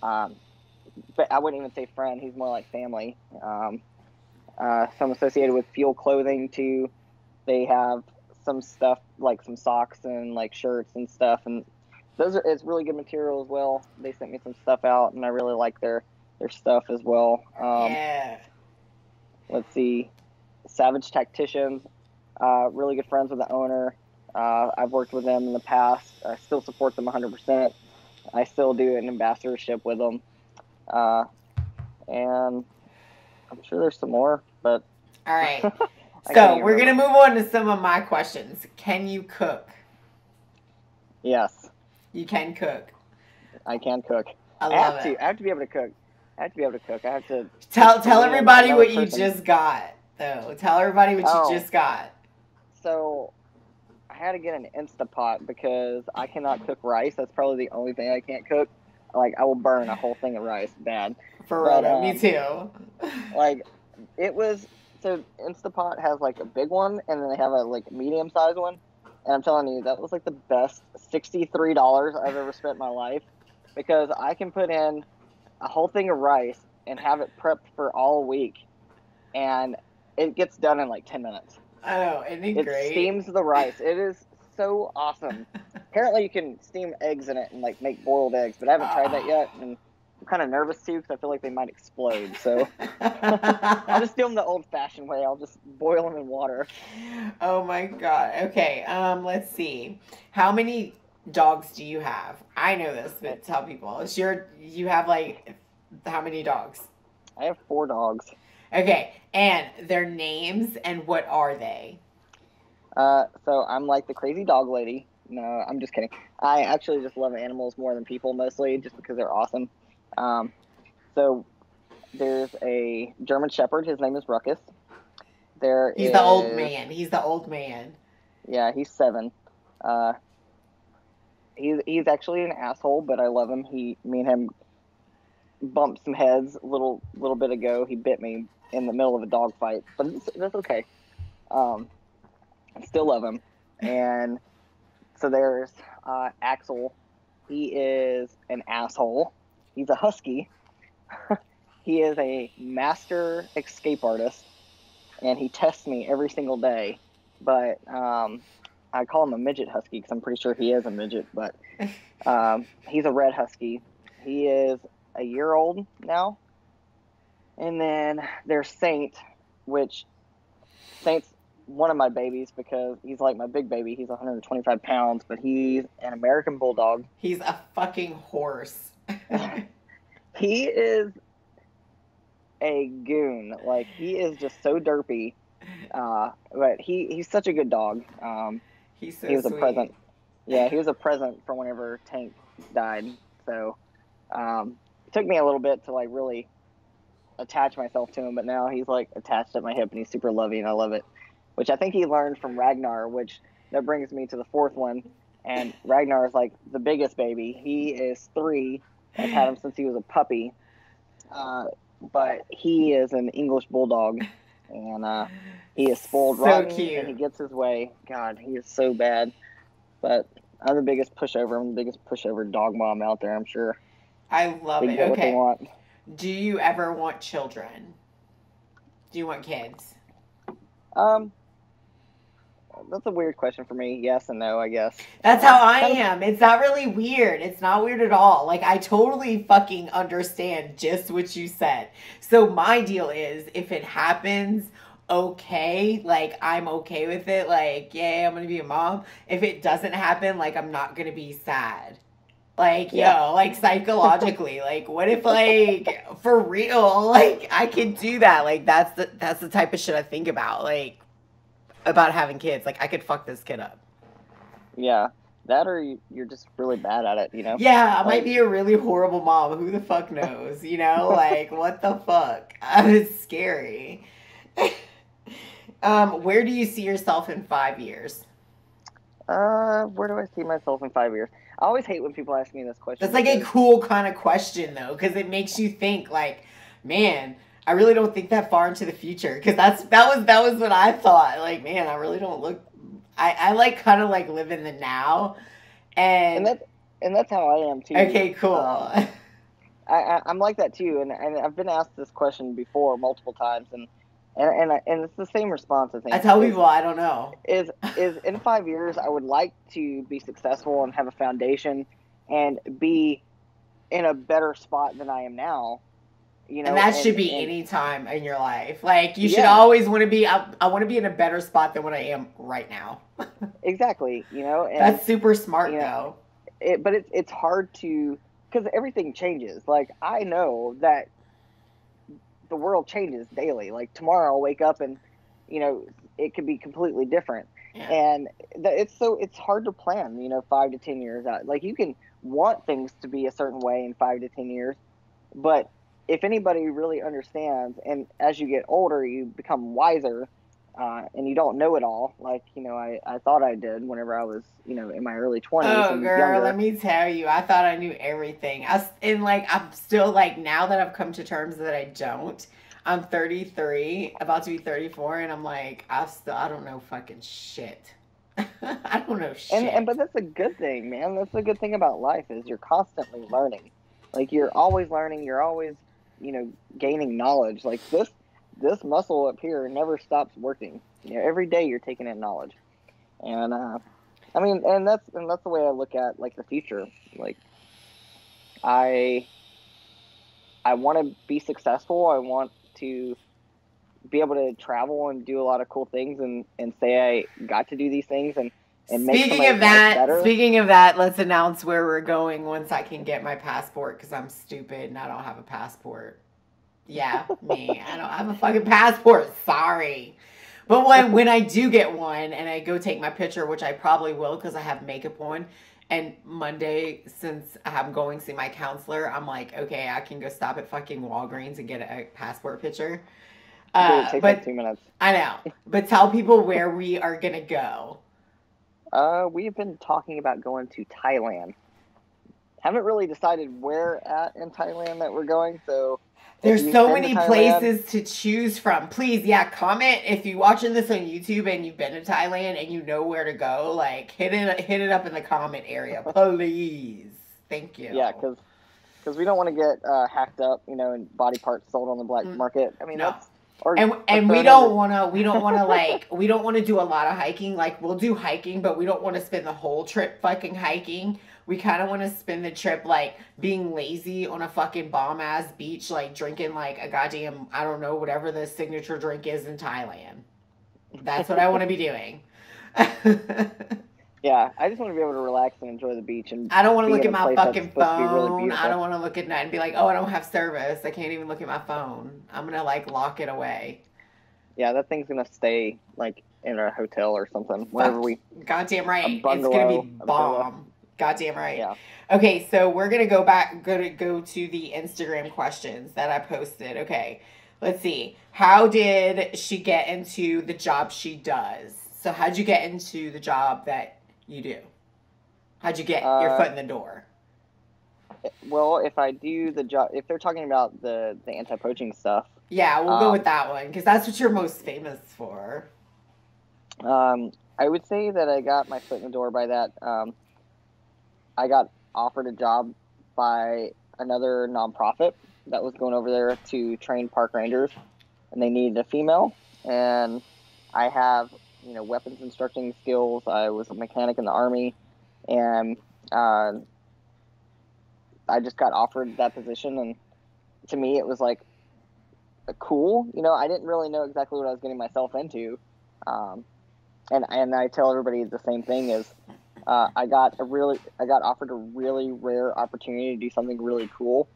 But I wouldn't even say friend; he's more like family. So I'm associated with Fuel Clothing too. They have some stuff like some socks and like shirts and stuff, and it's really good material as well. They sent me some stuff out, and I really like their stuff as well. Yeah. Let's see, Savage Tacticians, really good friends with the owner. I've worked with them in the past. I still support them 100%. I still do an ambassadorship with them. And I'm sure there's some more, but... All right. So we're going to move on to some of my questions. Can you cook? Yes. You can cook. I can cook. I love it. I have to be able to cook. I have to... Tell everybody what you just got, though. Tell everybody what you just got. So... I had to get an Instapot because I cannot cook rice. That's probably the only thing I can't cook. Like, I will burn a whole thing of rice bad. For real, me too. Like, it was... So, Instapot has, like, a big one, and then they have a, like, medium-sized one. And I'm telling you, that was, like, the best $63 I've ever spent in my life. Because I can put in a whole thing of rice and have it prepped for all week. And it gets done in, like, 10 minutes. Oh, isn't it great? It steams the rice. It is so awesome. Apparently, you can steam eggs in it and like make boiled eggs, but I haven't tried that yet, and I'm kind of nervous too because I feel like they might explode. So I'll just do them the old-fashioned way. I'll just boil them in water. Oh my god. Okay. Let's see. How many dogs do you have? I know this, but tell people. You have like how many dogs? I have 4 dogs. Okay, and their names and what are they? So I'm like the crazy dog lady. No, I'm just kidding. I actually just love animals more than people mostly, just because they're awesome. So there's a German Shepherd. His name is Ruckus. He's the old man. He's the old man. Yeah, he's 7. He's actually an asshole, but I love him. Me and him bumped some heads a little bit ago. He bit me in the middle of a dog fight, but that's okay. I still love him. And so there's Axel. He is an asshole. He's a husky. He is a master escape artist, and he tests me every single day. But I call him a midget husky because I'm pretty sure he is a midget. But he's a red husky. He is a year old now. And then there's Saint, which Saint's one of my babies because he's like my big baby. He's 125 pounds, but he's an American Bulldog. He's a fucking horse. He is a goon. Like, he is just so derpy. But he's such a good dog. He's so he was sweet. A present. Yeah, he was a present for whenever Tank died. So it took me a little bit to like really attach myself to him, but now he's like attached at my hip and he's super loving and I love it. Which I think he learned from Ragnar, which that brings me to the 4th one. And Ragnar is like the biggest baby. He is 3. I've had him since he was a puppy. But he is an English Bulldog. And he is spoiled rotten and he gets his way. God, he is so bad. But I'm the biggest pushover. I'm the biggest pushover dog mom out there, I'm sure. I love it. Get what they want. Do you ever want children? Do you want kids? That's a weird question for me. Yes and no, I guess. That's how I am. It's not really weird. It's not weird at all. Like, I totally fucking understand just what you said. So my deal is, if it happens, okay. Like, I'm okay with it. Like, yay, I'm gonna be a mom. If it doesn't happen, like, I'm not gonna be sad. Like, yo, like, psychologically, like, what if, like, for real, like, I could do that? Like, that's the type of shit I think about, like, about having kids. Like, I could fuck this kid up. Yeah, that or you're just really bad at it, you know? Yeah, I might be a really horrible mom. Who the fuck knows, you know? Like, what the fuck? It's scary. Where do you see yourself in 5 years? Where do I see myself in 5 years? I always hate when people ask me this question. That's like a cool kind of question, though, because it makes you think, like, man, I really don't think that far into the future because that was what I thought. Like, man, I really don't look. I like kind of like live in the now, And and that's how I am too. okay, cool. I'm like that too, and I've been asked this question before multiple times, and it's the same response I I think tell people I don't know. is in 5 years I would like to be successful and have a foundation and be in a better spot than I am now, And that should be and any time in your life. Like you should yeah, always want to be. I want to be in a better spot than what I am right now. exactly, and That's super smart you know, though. but it's hard to because everything changes. Like I know that the world changes daily. Like tomorrow I'll wake up and it could be completely different. Yeah. And it's hard to plan, 5 to 10 years out. Like you can want things to be a certain way in 5 to 10 years, but if anybody really understands, and as you get older, you become wiser, and you don't know it all. Like I thought I did whenever I was in my early 20s Oh, and girl, let younger. me tell you, I thought I knew everything. And like, I'm still like, now that I've come to terms that I don't, I'm 33, about to be 34, and I'm like, I don't know fucking shit. I don't know And shit. but that's a good thing, man. That's a good thing about life is you're constantly learning. Like you're always learning, you're always, gaining knowledge. Like this muscle up here never stops working. Every day you're taking in knowledge. And I mean, and that's the way I look at like the future. Like I I want to be successful. I want to be able to travel and do a lot of cool things and say I got to do these things and make somebody's life better. Speaking of that, let's announce where we're going once I can get my passport because I'm stupid and I don't have a passport. Yeah, me. I don't have a fucking passport. Sorry. But when I do get one and I go take my picture, which I probably will because I have makeup on, and Monday, since I'm going to see my counselor, I'm like, okay, I can go stop at fucking Walgreens and get a passport picture. Dude, it takes like But 2 minutes. I know. But tell people where we are gonna go. We've been talking about going to Thailand. Haven't really decided where at in Thailand that we're going. So if There's you've so been to many Thailand, places to choose from. Please, yeah, comment if you're watching this on YouTube and you've been to Thailand and you know where to go. Like, hit it up in the comment area, please. Thank you. yeah, because we don't want to get hacked up, and body parts sold on the black market. I mean, No. that's or And for another. we don't wanna like we don't wanna do a lot of hiking. Like we'll do hiking, but we don't want to spend the whole trip fucking hiking. We kind of want to spend the trip like being lazy on a fucking bomb ass beach, like drinking like a goddamn I don't know whatever the signature drink is in Thailand. That's what I want to be doing. Yeah, I just want to be able to relax and enjoy the beach and I don't want to be look in at a my place that's fucking supposed to be really phone. I don't beautiful. want to look at night and be like, oh, I don't have service. I can't even look at my phone. I'm gonna like lock it away. Yeah, that thing's gonna stay like in a hotel or something. Wherever Fuck. we Goddamn a right. It's gonna be bungalow, a villa. bomb. Goddamn right. Yeah. Okay, so we're gonna go back. Gonna go to the Instagram questions that I posted. Okay, let's see. How did she get into the job she does? So how'd you get into the job that you do? How'd you get your Uh, foot in the door? well, if I do the job, if they're talking about the anti-poaching stuff, Yeah, we'll go with um, that one because that's what you're most famous for. I would say that I got my foot in the door by that. I got offered a job by another nonprofit that was going over there to train park rangers, and they needed a female. And I have, weapons instructing skills. I was a mechanic in the Army, and I just got offered that position. And to me, it was like cool. I didn't really know exactly what I was getting myself into. Um, and I tell everybody the same thing is I got offered a really rare opportunity to do something really cool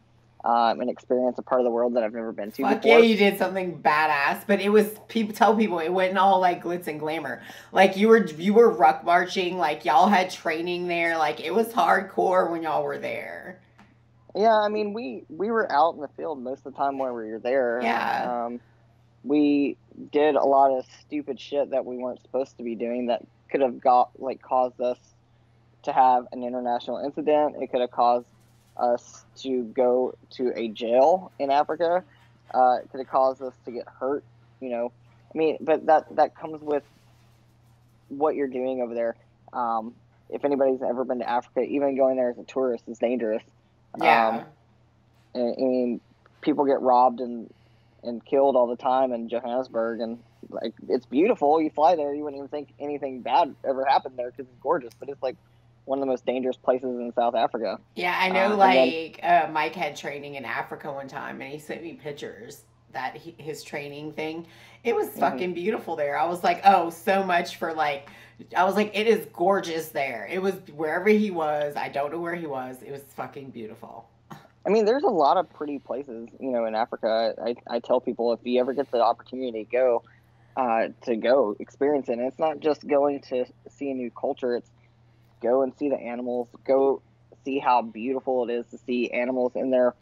and experience a part of the world that I've never been to Fuck yeah, before. you did something badass, but it was people tell people it wasn't all like glitz and glamour. Like you were ruck marching, like y'all had training there, like it was hardcore when y'all were there. Yeah, I mean we were out in the field most of the time when we were there. Yeah. We did a lot of stupid shit that we weren't supposed to be doing that could have caused us to have an international incident. It could have caused us to go to a jail in Africa. could it cause us to get hurt? You know, I mean, but that comes with what you're doing over there. If anybody's ever been to Africa, even going there as a tourist is dangerous. Yeah. I mean, people get robbed and killed all the time in Johannesburg, and like it's beautiful. You fly there, you wouldn't even think anything bad ever happened there because it's gorgeous, but it's like one of the most dangerous places in South Africa. Yeah, I know. And then Mike had training in Africa one time, and he sent me pictures his training thing. It was fucking beautiful there. I was like, oh, so much for like. I was like, it is gorgeous there. It was wherever he was. I don't know where he was. It was fucking beautiful. I mean, there's a lot of pretty places, you know, in Africa. I tell people if you ever get the opportunity to go experience it. And it's not just going to see a new culture. It's go and see the animals. Go see how beautiful it is to see animals in the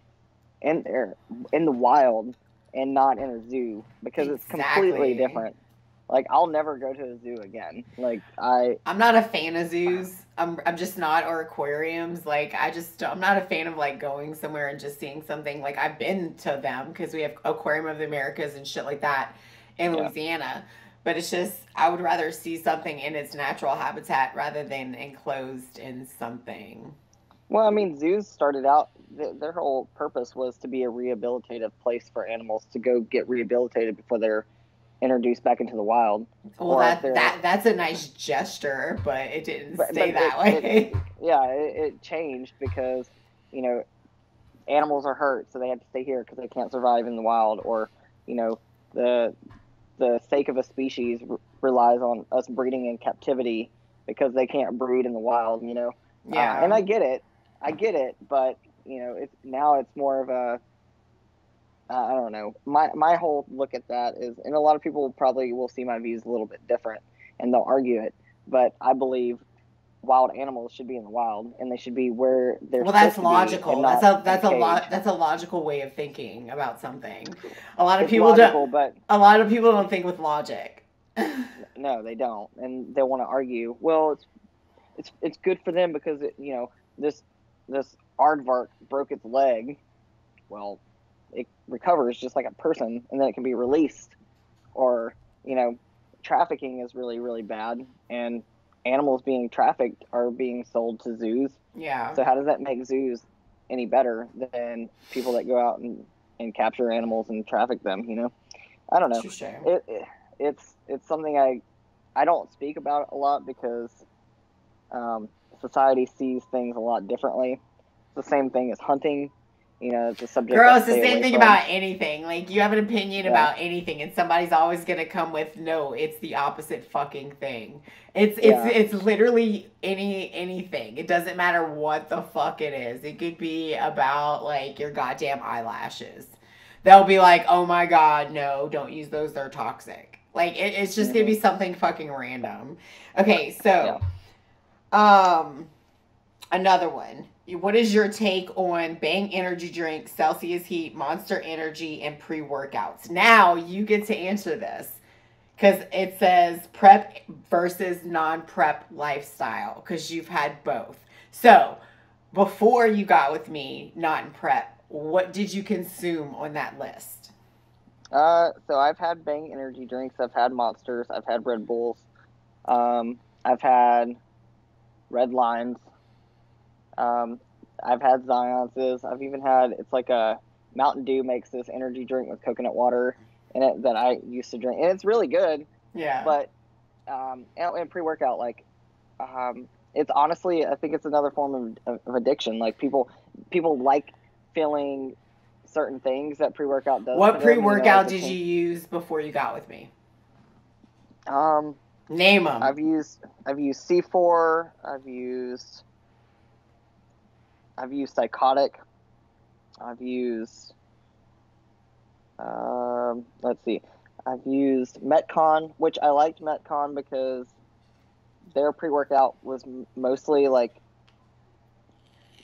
wild and not in a zoo, because it's completely different. Like, I'll never go to a zoo again. Like, I'm not a fan of zoos. I'm just not, or aquariums. Like, I'm not a fan of like going somewhere and just seeing something. Like, I've been to them because we have Aquarium of the Americas and shit like that in Louisiana. But it's just, I would rather see something in its natural habitat rather than enclosed in something. Well, I mean, zoos started out, their whole purpose was to be a rehabilitative place for animals to go get rehabilitated before they're introduced back into the wild. Well, that's a nice gesture, but it didn't stay that way. It changed because, you know, animals are hurt, so they have to stay here because they can't survive in the wild, or, you know, the sake of a species relies on us breeding in captivity because they can't breed in the wild, you know. And I get it, but, you know, it's more of a, I don't know. My whole look at that is, and a lot of people probably will see my views a little bit different, and they'll argue it, but I believe wild animals should be in the wild, and they should be where they're. Well, that's logical. That's a logical way of thinking about something. A lot of people don't think with logic. No, they don't, and they want to argue. Well, it's good for them because you know, this aardvark broke its leg. Well, it recovers just like a person, and then it can be released. Or, you know, trafficking is really, really bad, and animals being trafficked are being sold to zoos. Yeah. So how does that make zoos any better than people that go out and capture animals and traffic them, you know? I don't know. It's something I don't speak about a lot because society sees things a lot differently. It's the same thing as hunting. You know, it's a subject. Girl, it's the same thing about anything. Like, you have an opinion about anything, and somebody's always gonna come with, no, it's the opposite fucking thing. It's literally anything. It doesn't matter what the fuck it is. It could be about like your goddamn eyelashes. They'll be like, oh my god, no, don't use those. They're toxic. Like, it's just gonna be something fucking random. Okay, so, another one. What is your take on Bang energy drinks, Celsius Heat, Monster Energy, and pre-workouts? Now you get to answer this because it says prep versus non-prep lifestyle because you've had both. So before you got with me, not in prep, what did you consume on that list? So I've had Bang energy drinks. I've had Monsters. I've had Red Bulls. I've had Red Lines. I've had Zionses. I've even had, it's like a Mountain Dew makes this energy drink with coconut water in it that I used to drink, and it's really good. Yeah. But and pre-workout, like, it's honestly, I think it's another form of addiction. Like, people like feeling certain things that pre-workout does. What pre-workout did you use before you got with me? Name them. I've used C4. I've used Psychotic. I've used, let's see. I've used Metcon, which I liked Metcon because their pre-workout was mostly like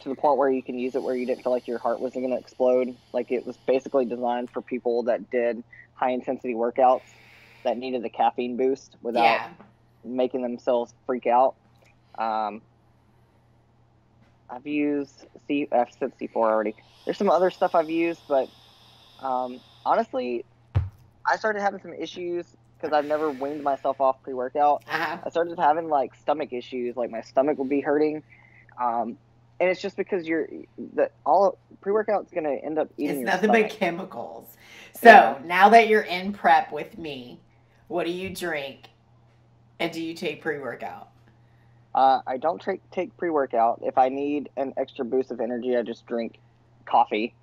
to the point where you can use it where you didn't feel like your heart was going to explode. Like, it was basically designed for people that did high intensity workouts that needed the caffeine boost without making themselves freak out. I've said C4 already. There's some other stuff I've used, but honestly, I started having some issues because I've never weaned myself off pre-workout. Uh-huh. I started having like stomach issues, like my stomach would be hurting. And it's just because all pre-workout's gonna end up eating It's your nothing but stomach. chemicals. Yeah. So now that you're in prep with me, what do you drink and do you take pre-workout? I don't take pre-workout. If I need an extra boost of energy, I just drink coffee.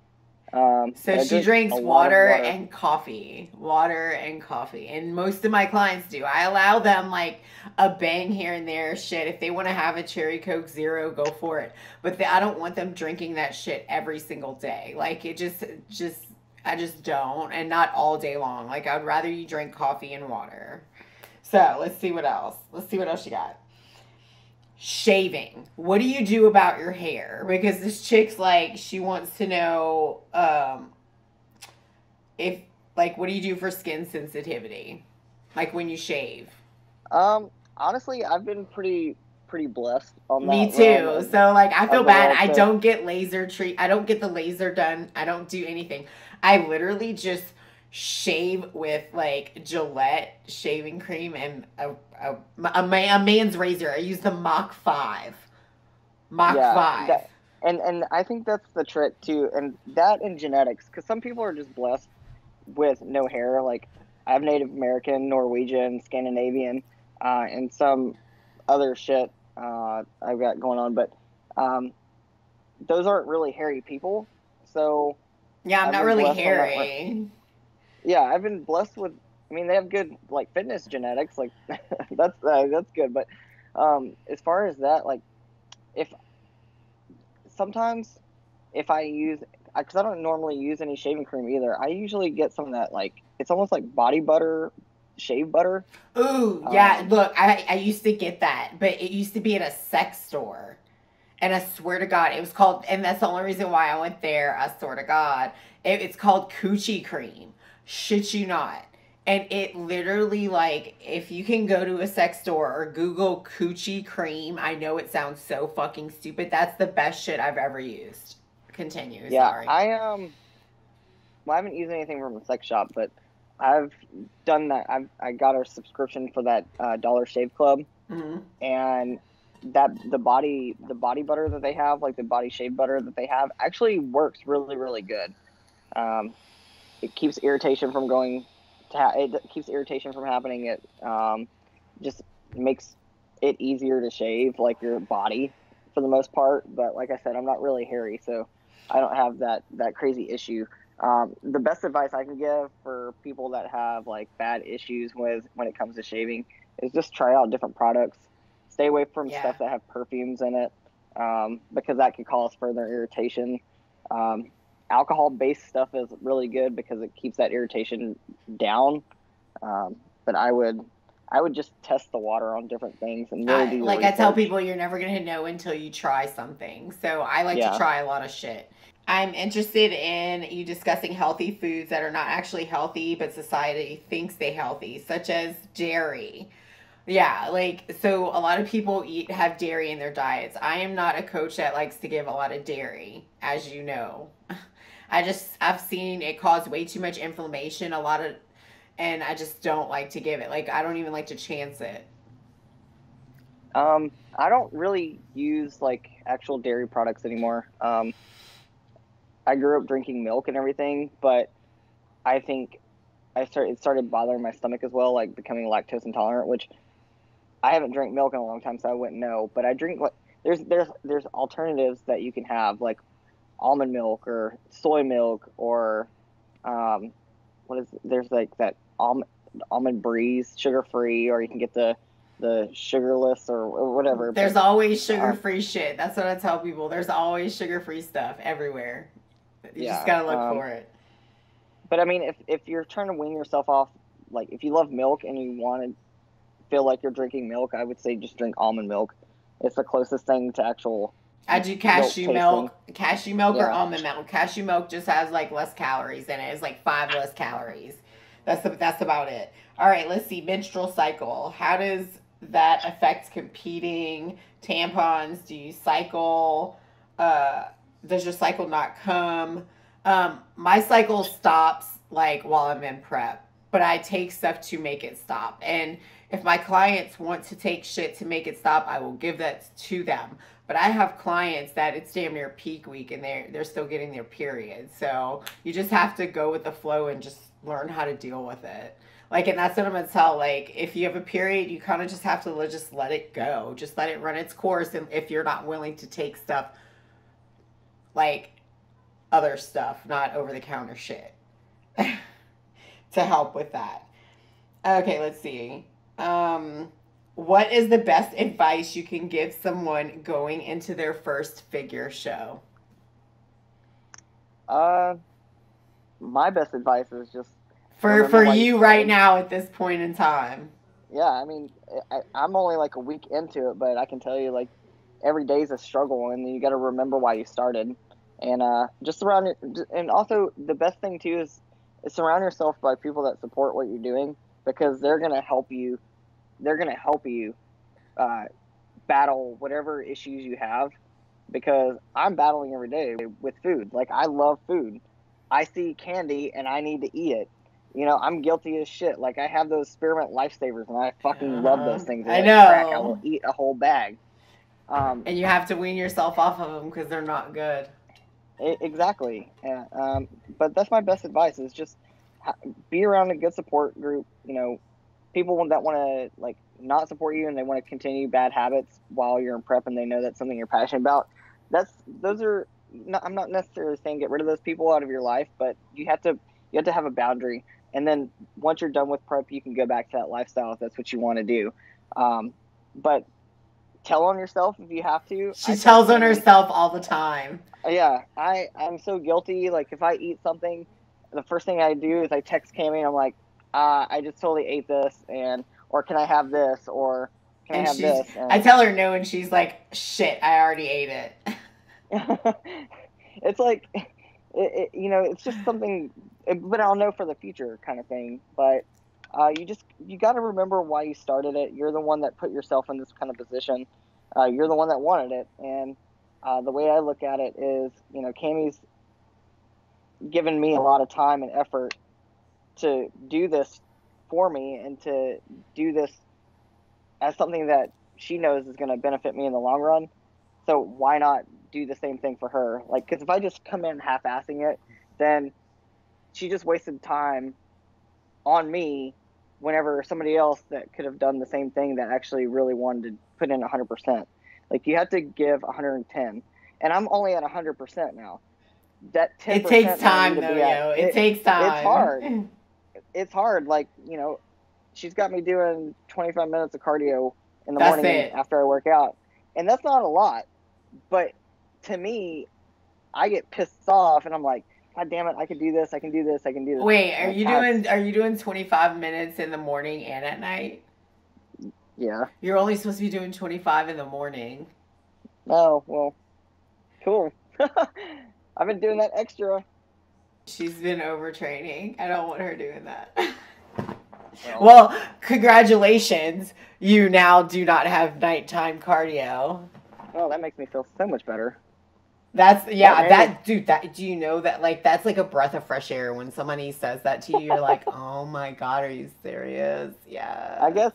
So But I she drink a drinks lot of water water. and coffee. Water and coffee. And most of my clients do. I allow them like a bang here and there shit. If they want to have a cherry Coke Zero, go for it. But I don't want them drinking that shit every single day. Like it just I just don't, and not all day long. Like I'd rather you drink coffee and water. So let's see what else. Let's see what else you got. Shaving. What do you do about your hair? Because this chick's like, she wants to know if, like, what do you do for skin sensitivity? Like when you shave. Honestly, I've been pretty blessed on Me that realm too. So like I of feel the bad. world. I So don't get I don't get the laser done. I don't do anything. I literally just shave with like Gillette shaving cream and a man's razor. I use the Mach 5. Mach yeah, 5. and I think that's the trick too, and that in genetics, because some people are just blessed with no hair. Like I have Native American, Norwegian, Scandinavian, and some other shit I've got going on, but um, those aren't really hairy people. So Yeah, I'm I've not been really blessed on that. hairy. Yeah, I've been blessed with. I mean, they have good like fitness genetics, like that's good. But as far as that, like if sometimes if I use, because I don't normally use any shaving cream either, I usually get some of that like it's almost like body butter, shave butter. Ooh, yeah. Um, Look, I used to get that, but it used to be at a sex store. And I swear to God, it was called, and that's the only reason why I went there. I swear to God, it's called Coochie Cream. Shit you not. And it literally, like, if you can go to a sex store or Google Coochie Cream, I know it sounds so fucking stupid. That's the best shit I've ever used. Continue, yeah, sorry. well, I haven't used anything from the sex shop, but I've done that. I got a subscription for that Dollar Shave Club, Mm-hmm. and that the body butter that they have, like the body shave butter that they have, actually works really good. Um, it keeps irritation from going it keeps irritation from happening. It just makes it easier to shave like your body for the most part. But like I said, I'm not really hairy, so I don't have that crazy issue. The best advice I can give for people that have like bad issues with when it comes to shaving is just try out different products. Stay away from Yeah. stuff that have perfumes in it, because that could cause further irritation. Um, Alcohol-based stuff is really good because it keeps that irritation down. But I would just test the water on different things and really do your Like I tell research. people, you're never going to know until you try something. So I like to Yeah. try a lot of shit. I'm interested in you discussing healthy foods that are not actually healthy, but society thinks they healthy, such as dairy. Yeah, like so a lot of people have dairy in their diets. I am not a coach that likes to give a lot of dairy, as you know. I've seen it cause way too much inflammation, a lot of and I just don't like to give it. Like I don't even like to chance it. I don't really use like actual dairy products anymore. I grew up drinking milk and everything, but I think it started bothering my stomach as well, like becoming lactose intolerant, which I haven't drank milk in a long time, so I wouldn't know. But I drink like there's alternatives that you can have, like almond milk or soy milk or um, there's like that almond breeze, sugar free, or you can get the sugarless or whatever. There's But always sugar um, free shit. That's what I tell people. There's always sugar free stuff everywhere. You just yeah, gotta look for it. but I mean, if you're trying to wean yourself off, like if you love milk and you want to feel like you're drinking milk, I would say just drink almond milk. It's the closest thing to actual I do milk tasting. cashew milk or Yeah. almond milk. Cashew milk just has like less calories in it. It's like 5 less calories. That's about it. All right, let's see. Menstrual cycle. How does that affect competing? Tampons? Do you cycle? Uh, does your cycle not come? My cycle stops like while I'm in prep, but I take stuff to make it stop. And if my clients want to take shit to make it stop, I will give that to them. But I have clients that it's damn near peak week and they're still getting their period. So you just have to go with the flow and just learn how to deal with it. Like, and that's what I'm gonna tell. Like, if you have a period, you kind of just have to just let it go. Just let it run its course. And if you're not willing to take stuff, like other stuff, not over the counter shit, to help with that. Okay, let's see. What is the best advice you can give someone going into their first figure show? My best advice is just for you right now at this point in time. Yeah, I mean, I'm only like a week into it, but I can tell you, like, every day's a struggle, and you got to remember why you started. And just surround and also the best thing too is surround yourself by people that support what you're doing, because they're gonna help you. They're gonna help you battle whatever issues you have, because I'm battling every day with food. Like, I love food. I see candy and I need to eat it. You know, I'm guilty as shit. Like, I have those spearmint lifesavers and I fucking love those things. I know. Crack. I will eat a whole bag. And you have to wean yourself off of them because they're not good. Exactly. But that's my best advice, is just be around a good support group. You know, people that want to, like, not support you and they want to continue bad habits while you're in prep and they know that's something you're passionate about. I'm not necessarily saying get rid of those people out of your life, but you have to have a boundary. And then once you're done with prep, you can go back to that lifestyle if that's what you want to do. But tell on yourself if you have to. She tells on herself all the time. Yeah, I'm so guilty. Like, if I eat something, the first thing I do is I text Cammie and I'm like, I just totally ate this, or can I have this, or can I have this? And I tell her no, and she's like, shit, I already ate it. It's like, you know, it's just something, but I'll know for the future kind of thing. But you got to remember why you started it. You're the one that put yourself in this kind of position. You're the one that wanted it. And the way I look at it is, you know, Cammie's given me a lot of time and effort to do this for me, and to do this as something that she knows is going to benefit me in the long run. So why not do the same thing for her? Like, because if I just come in half-assing it, then she just wasted time on me, whenever somebody else that could have done the same thing that actually really wanted to put in 100%. Like, you have to give 110, and I'm only at 100% now. That 10%. It takes time, though, yo. It takes time. It's hard. It's hard. Like, you know, she's got me doing 25 minutes of cardio in the morning after I work out, and that's not a lot. But to me, I get pissed off, and I'm like, God damn it, I can do this, I can do this, I can do this. Wait, are you doing 25 minutes in the morning and at night? Yeah. You're only supposed to be doing 25 in the morning. Oh, well, cool. I've been doing that extra. She's been overtraining. I don't want her doing that. Well, congratulations. You now do not have nighttime cardio. Oh, that makes me feel so much better. Do you know that, like, that's like a breath of fresh air when somebody says that to you? You're like, oh my God, are you serious? Yeah. I guess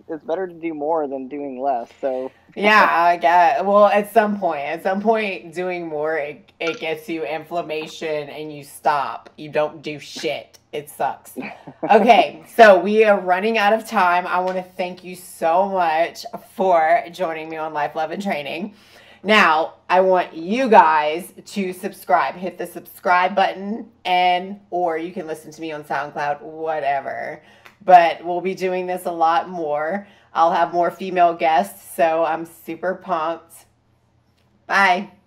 it's better to do more than doing less. So yeah, I guess. Well, at some point, doing more, it gets you inflammation and you stop. You don't do shit. It sucks. Okay, so we are running out of time. I want to thank you so much for joining me on Life, Love, and Training. Now, I want you guys to subscribe. Hit the subscribe button, or you can listen to me on SoundCloud, whatever. But we'll be doing this a lot more. I'll have more female guests, so I'm super pumped. Bye.